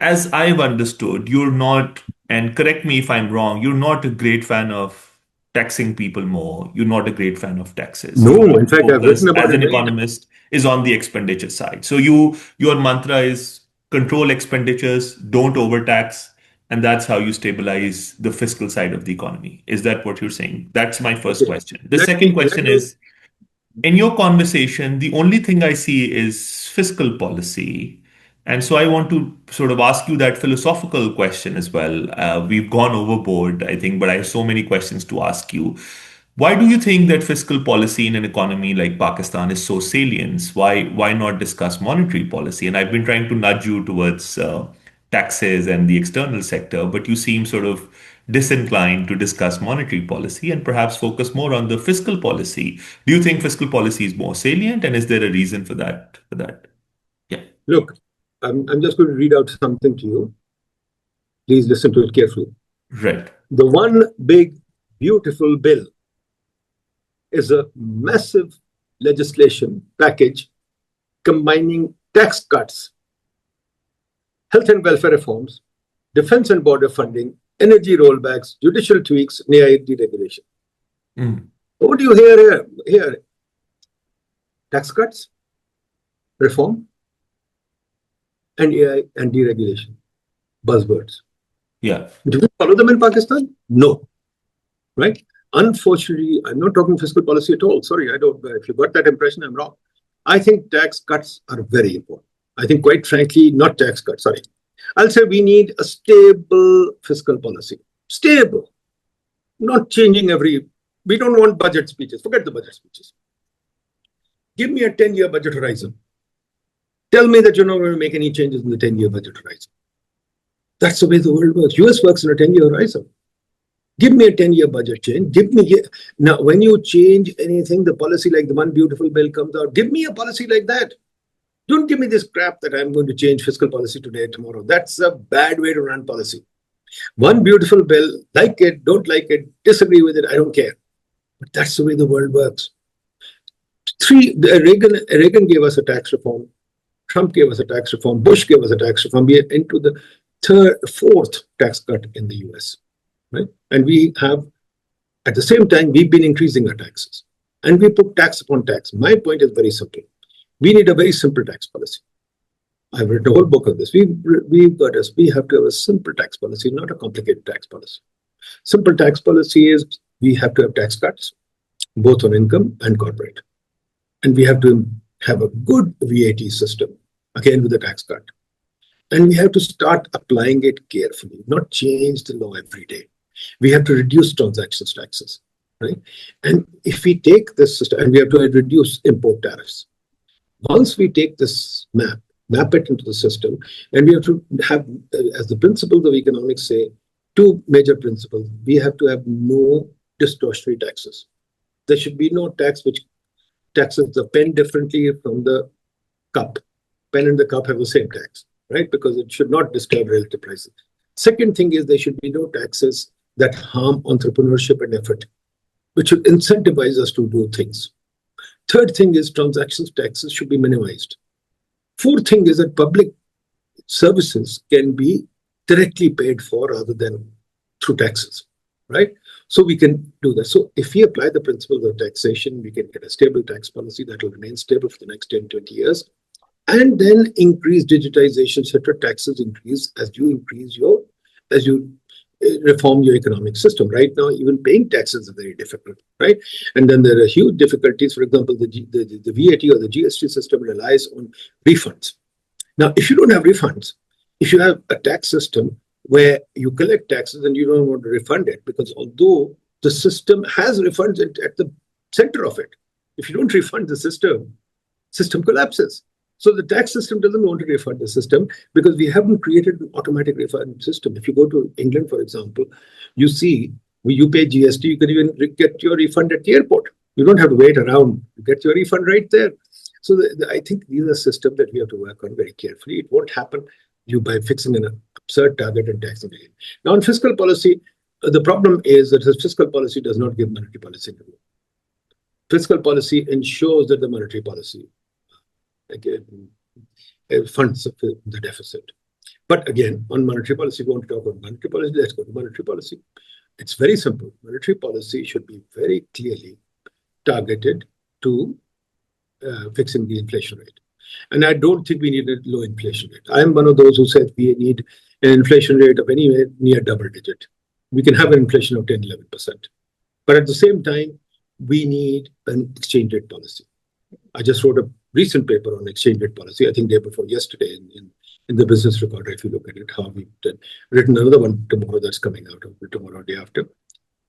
as I've understood, you're not, and correct me if I'm wrong, you're not a great fan of taxing people more. You're not a great fan of taxes. No, Your in fact, I've focus written about as it an many times. economist is on the expenditure side. So your mantra is control expenditures, don't overtax, and that's how you stabilize the fiscal side of the economy. Is that what you're saying? That's my first Okay. question. The second question is, in your conversation, the only thing I see is fiscal policy. And so I want to sort of ask you that philosophical question as well. We've gone overboard, I think, but I have so many questions to ask you. Why do you think that fiscal policy in an economy like Pakistan is so salient? Why not discuss monetary policy? And I've been trying to nudge you towards taxes and the external sector, but you seem sort of disinclined to discuss monetary policy and perhaps focus more on the fiscal policy. Do you think fiscal policy is more salient, and is there a reason for that? Yeah. Look, I'm just going to read out something to you. Please listen to it carefully. Right. The one big, beautiful bill is a massive legislation package combining tax cuts, health and welfare reforms, defense and border funding, energy rollbacks, judicial tweaks, and AI deregulation. What do you hear here? Tax cuts, reform, and AI and deregulation. Buzzwords. Yeah. Do we follow them in Pakistan? No. Right? Unfortunately, I'm not talking fiscal policy at all. Sorry, I don't. If you got that impression, I'm wrong. I think tax cuts are very important. I think, quite frankly, not tax cuts, sorry. I'll say we need a stable fiscal policy. Stable. Not changing we don't want budget speeches. Forget the budget speeches. Give me a 10-year budget horizon. Tell me that you're not going to make any changes in the 10-year budget horizon. That's the way the world works. US works in a 10-year horizon. Give me a 10-year budget change. Now, when you change anything, the policy like the one beautiful bill comes out, give me a policy like that. Don't give me this crap that I'm going to change fiscal policy today, tomorrow. That's a bad way to run policy. One beautiful bill, like it, don't like it, disagree with it, I don't care. But that's the way the world works. Reagan gave us a tax reform. Trump gave us a tax reform. Bush gave us a tax reform. We are into the fourth tax cut in the US, right? And we have, at the same time, we've been increasing our taxes. And we put tax upon tax. My point is very simple. We need a very simple tax policy. I've written a whole book on this. We have to have a simple tax policy, not a complicated tax policy. Simple tax policy is we have to have tax cuts, both on income and corporate. And we have to have a good VAT system, again with a tax cut. And we have to start applying it carefully, not change the law every day. We have to reduce transactions taxes, right? And if we take this system, and we have to reduce import tariffs. Once we take this map it into the system, and we have to have, as the principles of economics say, two major principles. We have to have no distortionary taxes. There should be no tax which taxes the pen differently from the cup. Pen and the cup have the same tax, right? Because it should not disturb relative prices. Second thing is there should be no taxes that harm entrepreneurship and effort, which should incentivize us to do things. Third thing is transactions taxes should be minimized. Fourth thing is that public services can be directly paid for rather than through taxes, right? So we can do that. So if we apply the principles of taxation, we can get a stable tax policy that will remain stable for the next 10, 20 years. And then increase digitization, etc. Taxes increase as you reform your economic system. Right now, even paying taxes is very difficult, right? And then there are huge difficulties. For example, the VAT or the GST system relies on refunds. Now, if you don't have refunds, if you have a tax system where you collect taxes and you don't want to refund it, because although the system has refunds at the center of it, if you don't refund the system collapses. So the tax system doesn't want to refund the system because we haven't created an automatic refund system. If you go to England, for example, you see you pay GST, you can even get your refund at the airport. You don't have to wait around to get your refund right there. So I think these are systems that we have to work on very carefully. It won't happen by fixing an absurd target and taxing again. Now, on fiscal policy, the problem is that the fiscal policy does not give monetary policy control. Fiscal policy ensures that the monetary policy funds the deficit. But again, on monetary policy, we want to talk about monetary policy. Let's go to monetary policy. It's very simple. Monetary policy should be very clearly targeted to fixing the inflation rate. And I don't think we need a low inflation rate. I am one of those who said we need an inflation rate of anywhere near double digit. We can have an inflation of 10, 11%. But at the same time, we need an exchange rate policy. I just wrote a recent paper on exchange rate policy, I think day before yesterday in the Business Recorder, if you look at it, how we've written another one tomorrow that's coming out, tomorrow or day after.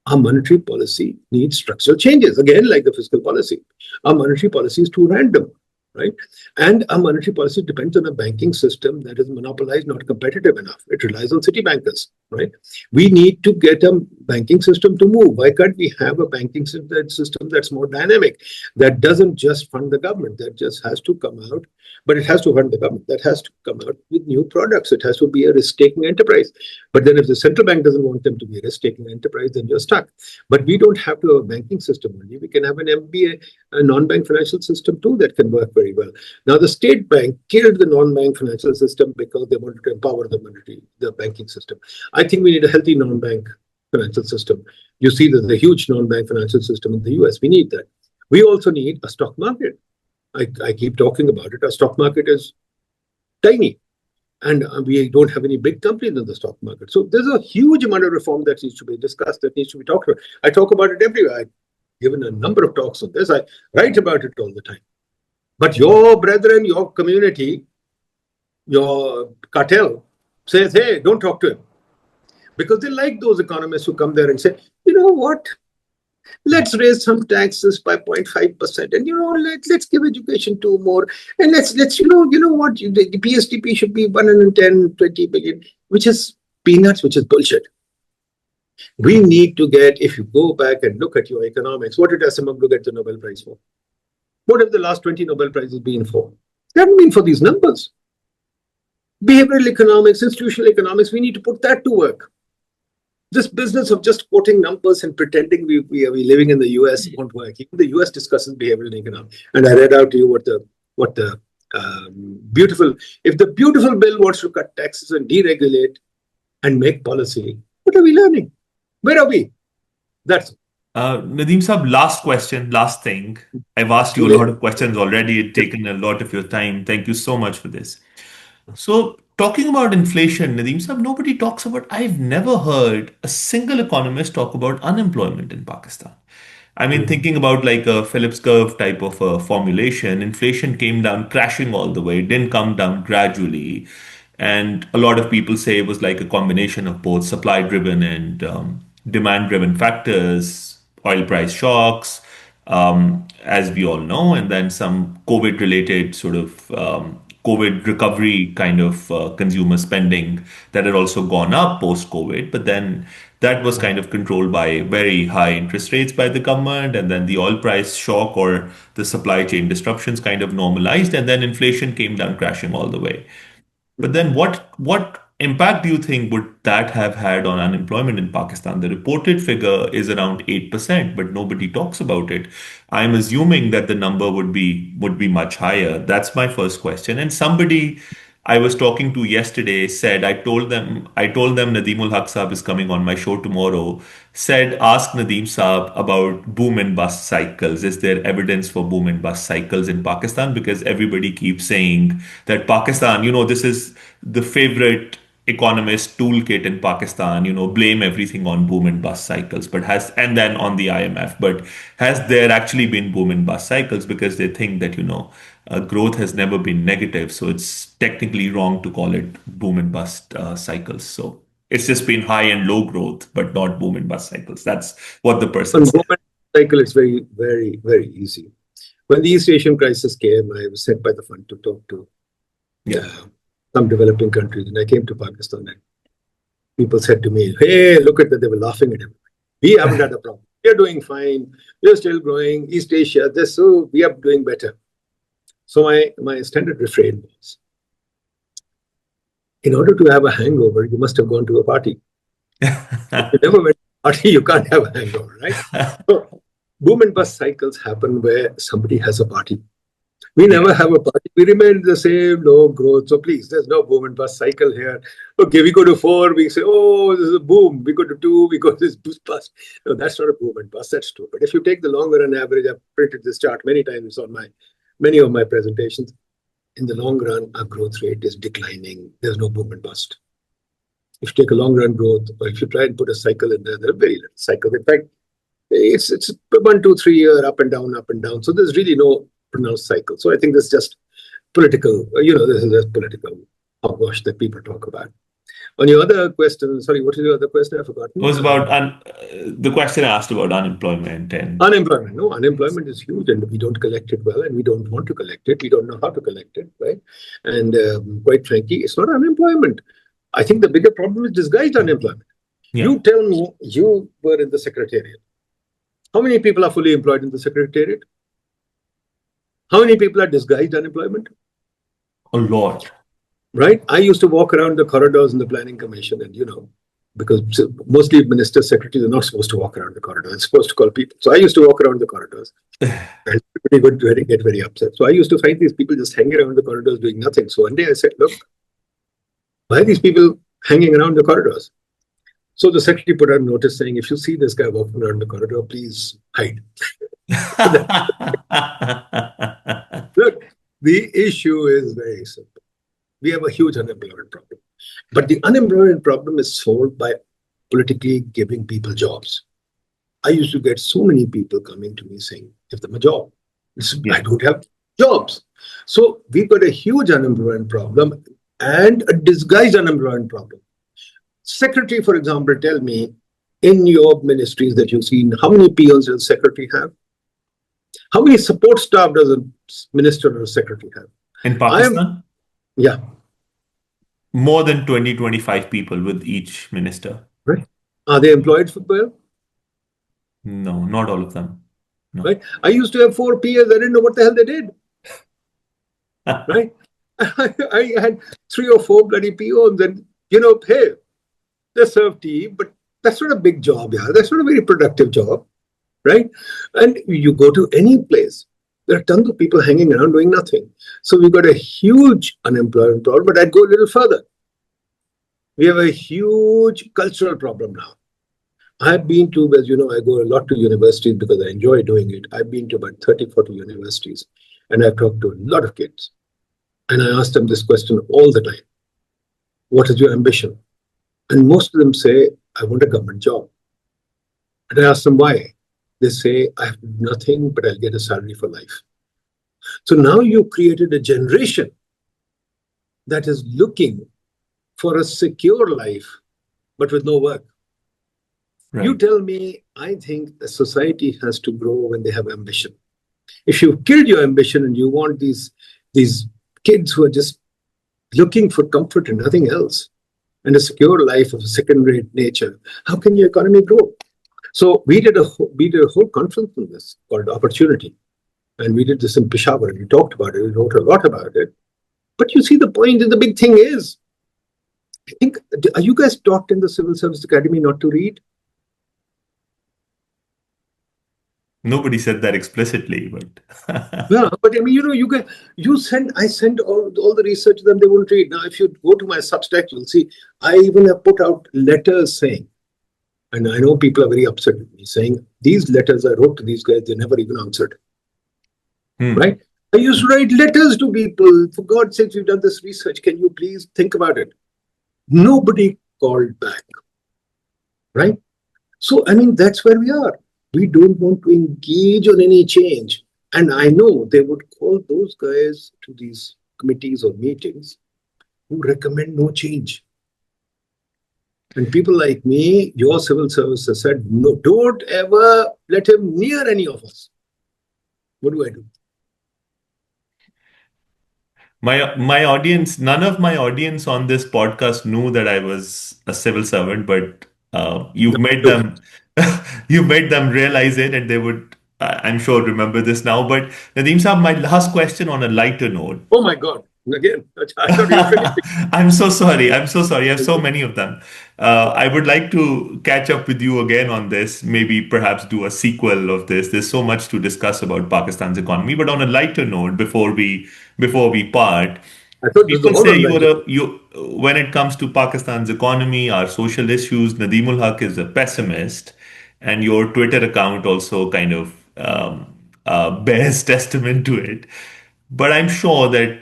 Our monetary policy needs structural changes, again, like the fiscal policy. Our monetary policy is too random, right? And our monetary policy depends on a banking system that is monopolized, not competitive enough. It relies on city bankers, right? We need to get a banking system to move. Why can't we have a banking system that's more dynamic, that doesn't just fund the government, that just has to come out, but it has to fund the government, that has to come out with new products. It has to be a risk-taking enterprise. But then if the central bank doesn't want them to be a risk-taking enterprise, then you're stuck. But we don't have to have a banking system only. We can have an MBA, a non-bank financial system too, that can work very well. Now, the state bank killed the non-bank financial system because they wanted to empower the banking system. I think we need a healthy non-bank financial system. You see there's a huge non-bank financial system in the US. We need that. We also need a stock market. I keep talking about it. Our stock market is tiny. And we don't have any big companies in the stock market. So there's a huge amount of reform that needs to be discussed, that needs to be talked about. I talk about it everywhere. I've given a number of talks on this. I write about it all the time. But your brethren, your community, your cartel says, hey, don't talk to him. Because they like those economists who come there and say, you know what? Let's raise some taxes by 0.5%, and let's give education to more, and let's you know what, the PSTP should be 110, 20 billion, which is peanuts, which is bullshit. We need to get, if you go back and look at your economics, what did Asimov get the Nobel Prize for? What have the last 20 Nobel Prizes been for? They haven't been for these numbers. Behavioral economics, institutional economics, we need to put that to work. This business of just quoting numbers and pretending we are living in the US won't work. Even the US discusses behavioral economics. And I read out to you what the beautiful, if the beautiful bill wants to cut taxes and deregulate and make policy, what are we learning? Where are we? That's Nadeem Saab, last question, last thing. I've asked too you a late. lot of questions already. It's taken a lot of your time. Thank you so much for this. So, talking about inflation, Nadeem Saab, nobody talks about, I've never heard a single economist talk about unemployment in Pakistan. I mean, Mm. thinking about like a Phillips curve type of a formulation, inflation came down crashing all the way, it didn't come down gradually. And a lot of people say it was like a combination of both supply driven and demand driven factors, oil price shocks, as we all know, and then some COVID related sort of COVID recovery kind of consumer spending that had also gone up post COVID. But then that was kind of controlled by very high interest rates by the government. And then the oil price shock or the supply chain disruptions kind of normalized. And then inflation came down crashing all the way. But then what impact do you think would that have had on unemployment in Pakistan? The reported figure is around 8%, but nobody talks about it. I'm assuming that the number would be much higher. That's my first question. And somebody I was talking to yesterday said, I told them Nadeem Ul Haque Saab is coming on my show tomorrow, said, ask Nadeem Saab about boom and bust cycles. Is there evidence for boom and bust cycles in Pakistan? Because everybody keeps saying that Pakistan, this is the favorite economist toolkit in Pakistan, blame everything on boom and bust cycles, and then on the IMF. But has there actually been boom and bust cycles? Because they think that, growth has never been negative. So it's technically wrong to call it boom and bust cycles. So it's just been high and low growth, but not boom and bust cycles. That's what the person On said. moment cycle, it's very, very, very easy. When the East Asian crisis came, I was sent by the fund to talk to Yeah. some developing countries, and I came to Pakistan, and people said to me, "Hey, look at that!" They were laughing at him. We haven't had a problem. We are doing fine. We are still growing. East Asia, this, so we are doing better. So my standard refrain was, in order to have a hangover, you must have gone to a party. If you never went to a party, you can't have a hangover, right? So boom and bust cycles happen where somebody has a party. We Yeah. never have a party. We remain the same low growth. So please, there's no boom and bust cycle here. Okay, we go to 4, we say, oh, this is a boom. We go to 2, we go to this bust. No, that's not a boom and bust. That's true. But if you take the longer run average, I've printed this chart many times on many of my presentations. In the long run, our growth rate is declining. There's no boom and bust. If you take a long run growth, or if you try and put a cycle in there, there's very little cycle. In fact, it's 1, 2, 3 year up and down, up and down. So there's really no pronounced cycle. So I think this is just political, this is just political hogwash that people talk about. On your other question, sorry, what is your other question? I've It forgotten. was about the question I asked about unemployment and Unemployment. No, unemployment is huge, and we don't collect it well, and we don't want to collect it. We don't know how to collect it, right? And quite frankly, it's not unemployment. I think the bigger problem is disguised unemployment. yeah, You tell me, you were in the secretariat. How many people are fully employed in the secretariat? How many people are disguised unemployment? a lot. Right? I used to walk around the corridors in the planning commission, and because mostly minister secretaries are not supposed to walk around the corridors, they're supposed to call people. So I used to walk around the corridors, and everybody would get very upset. So I used to find these people just hanging around the corridors doing nothing. So one day I said, look, why are these people hanging around the corridors? So the secretary put out a notice saying, if you see this guy walking around the corridor, please hide. Look, the issue is very simple. We have a huge unemployment problem. But the unemployment problem is solved by politically giving people jobs. I used to get so many people coming to me saying, give them a job. I don't have jobs. So we've got a huge unemployment problem and a disguised unemployment problem. Secretary, for example, tell me, in your ministries that you've seen, how many peons does a secretary have? How many support staff does a minister or a secretary have? In I am, Pakistan, yeah, more than 20, 25 people with each minister. right. Are they employed for well? No, not all of them. No. Right. I used to have 4 peers. I didn't know what the hell they did. Right. I had 3 or 4 bloody peons, and hey, they serve tea, but That's not a big job, yeah. That's not a very productive job, right? And you go to any place, there are tons of people hanging around doing nothing. So we've got a huge unemployment problem, but I'd go a little further. We have a huge cultural problem now. I've been to, as you know, I go a lot to universities because I enjoy doing it. I've been to about 30, 40 universities, and I've talked to a lot of kids. And I ask them this question all the time. What is your ambition? And most of them say, I want a government job. And I ask them why. They say, I have nothing, but I'll get a salary for life. So now you've created a generation that is looking for a secure life, but with no work. Right. You tell me, I think a society has to grow when they have ambition. If you've killed your ambition and you want these kids who are just looking for comfort and nothing else, and a secure life of a second-rate nature, how can your economy grow? So we did a whole conference on this called Opportunity, and we did this in Peshawar. We talked about it. We wrote a lot about it. But you see, the point and the big thing is, I think, are you guys taught in the Civil Service Academy not to read? Nobody said that explicitly, but Yeah, but I mean, I send all the research to them, they won't read. Now, if you go to my Substack, you'll see I even have put out letters saying, and I know people are very upset with me, saying these letters I wrote to these guys, they never even answered. Right? I used to write letters to people. For God's sake, we've done this research. Can you please think about it? Nobody called back. Right? So, I mean, that's where we are. We don't want to engage on any change. And I know they would call those guys to these committees or meetings who recommend no change. And people like me, your civil service has said, no, don't ever let him near any of us. What do I do? my audience, none of my audience on this podcast knew that I was a civil servant, but you've made No. them you made them realize it, and they would, I'm sure, remember this now. But Nadeem Saab, my last question on a lighter note. Oh my God. Again, I thought you were finishing. I'm so sorry. I'm so sorry. I have so many of them. I would like to catch up with you again on this, maybe perhaps do a sequel of this. There's so much to discuss about Pakistan's economy. But on a lighter note, before we part, I thought this was people all say on light. when it comes to Pakistan's economy, our social issues, Nadeem Ul Haque is a pessimist, and your Twitter account also kind of bears testament to it. But I'm sure that,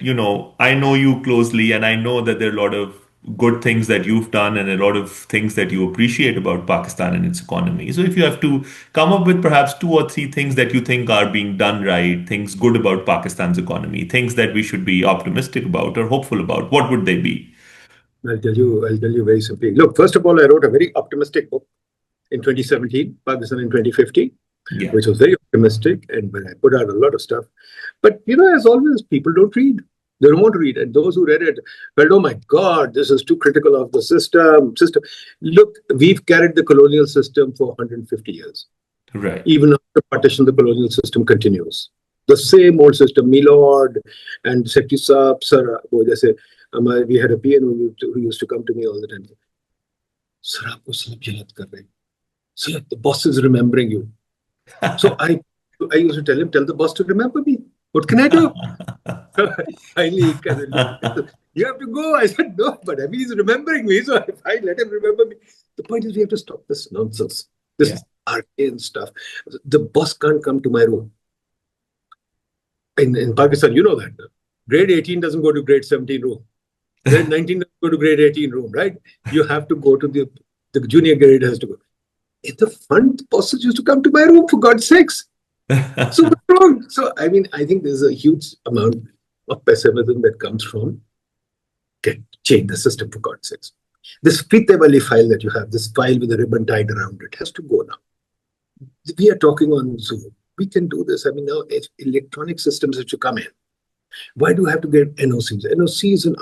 I know you closely, and I know that there are a lot of good things that you've done and a lot of things that you appreciate about Pakistan and its economy. So if you have to come up with perhaps two or three things that you think are being done right, things good about Pakistan's economy, things that we should be optimistic about or hopeful about, what would they be? I'll tell you very simply. Look, first of all, I wrote a very optimistic book in 2017, Pakistan in 2050, Yeah, which was very optimistic, and when I put out a lot of stuff. But as always, people don't read. They don't want to read. And those who read it felt, oh my God, this is too critical of the system. Look, we've carried the colonial system for 150 years. right. Even after partition, the colonial system continues. The same old system, Milord and Secretary Saab, Sir, we had a PN who used to come to me all the time. Sir, aapko saab yaad kar rahe. Sir, the boss is remembering you. So I used to tell him, tell the boss to remember me. What can I do? Finally, he kind of looked at me. You have to go. I said, no, but I mean, he's remembering me. So I let him remember me. The point is, we have to stop this nonsense. This Yeah. is arcane stuff. The boss can't come to my room. In Pakistan, you know that. Grade 18 doesn't go to grade 17 room. Grade 19 doesn't go to grade 18 room, right? You have to go to the junior grade has to go. In the fund, the bosses used to come to my room, for God's sakes. So what's wrong? So, I mean, I think there's a huge amount of pessimism that comes from change the system, for God's sakes. This Fite Wali file that you have, this file with a ribbon tied around it, has to go now. We are talking on Zoom. We can do this. I mean, now electronic systems have to come in. Why do we have to get NOCs? NOC is an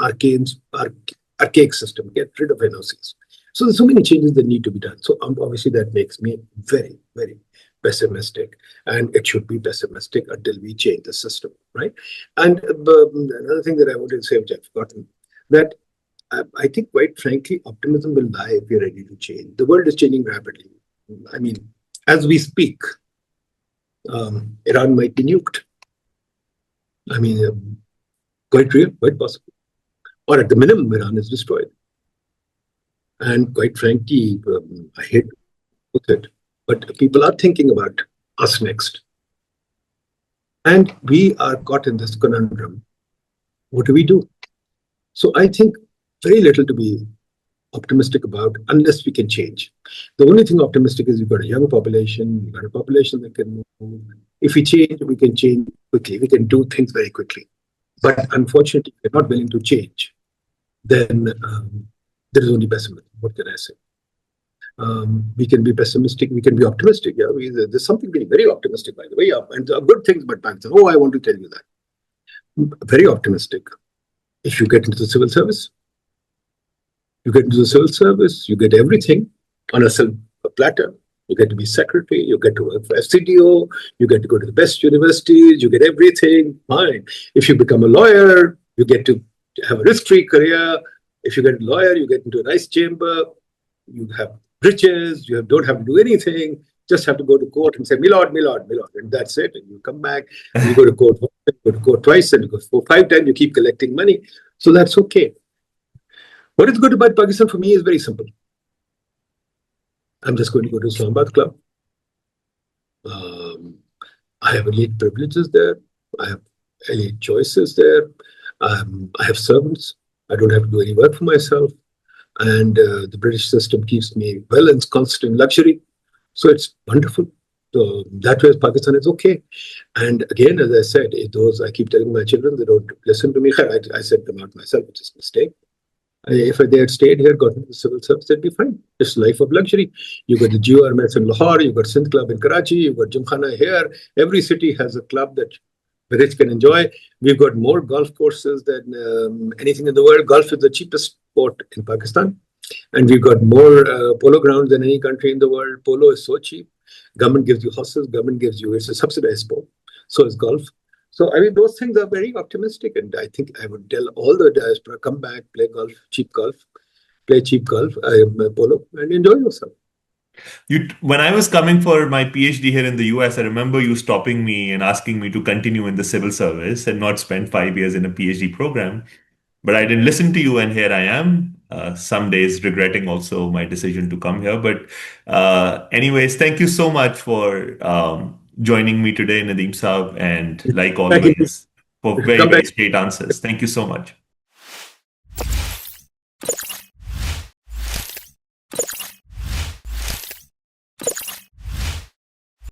archaic system. Get rid of NOCs. So there's so many changes that need to be done. So obviously that makes me very, very pessimistic, and it should be pessimistic until we change the system, right? And another thing that I wanted to say, which I've forgotten, that I think, quite frankly, optimism will die if we're ready to change. The world is changing rapidly. I mean, as we speak, Iran might be nuked. I mean, quite real, quite possible. Or at the minimum, Iran is destroyed. And quite frankly, I hate to put it, but people are thinking about us next. And we are caught in this conundrum. What do we do? So I think very little to be optimistic about unless we can change. The only thing optimistic is you've got a young population, you've got a population that can move. If we change, we can change quickly. We can do things very quickly. But unfortunately, if we're not willing to change, then there is only pessimism. What can I say? We can be pessimistic, we can be optimistic. Yeah, there's something really very optimistic, by the way. Yeah, and there are good things about Pakistan. Oh, I want to tell you that. Very optimistic. If you get into the civil service, you get into the civil service, you get everything on a silver platter. You get to be secretary, you get to work for FCDO, you get to go to the best universities, you get everything. Fine. If you become a lawyer, you get to have a risk-free career. If you get a lawyer, you get into a nice chamber, you have riches, you don't have to do anything, just have to go to court and say, Milord, Milord, Milord, and that's it. And you come back, and you go to court once, you go to court twice, and you go 4, 5 times, you keep collecting money. So that's okay. What is good about Pakistan for me is very simple. I'm just going to go to Islamabad Club. I have elite privileges there. I have elite choices there. I have servants. I don't have to do any work for myself. And the British system keeps me well and constant luxury. So it's wonderful. So that way, Pakistan is okay. And again, as I said, I keep telling my children, they don't listen to me. I said them out myself, which is a mistake. If they had stayed here, got into the civil service, they'd be fine. It's life of luxury. You got the GORMS in Lahore, you got Sindh Club in Karachi, you got Gymkhana here. Every city has a club that the rich can enjoy. We've got more golf courses than anything in the world. Golf is the cheapest sport in Pakistan. And we've got more polo grounds than any country in the world. Polo is so cheap. Government gives you horses. Government gives you, it's a subsidized sport. So is golf. So, I mean, those things are very optimistic. And I think I would tell all the diaspora, come back, play golf, play cheap golf, polo, and enjoy yourself. When I was coming for my PhD here in the US, I remember you stopping me and asking me to continue in the civil service and not spend 5 years in a PhD program. But I didn't listen to you, and here I am. Some days regretting also my decision to come here. But anyways, thank you so much for joining me today, Nadeem Saab, and like always, for very, Come very back. straight answers. Thank you so much.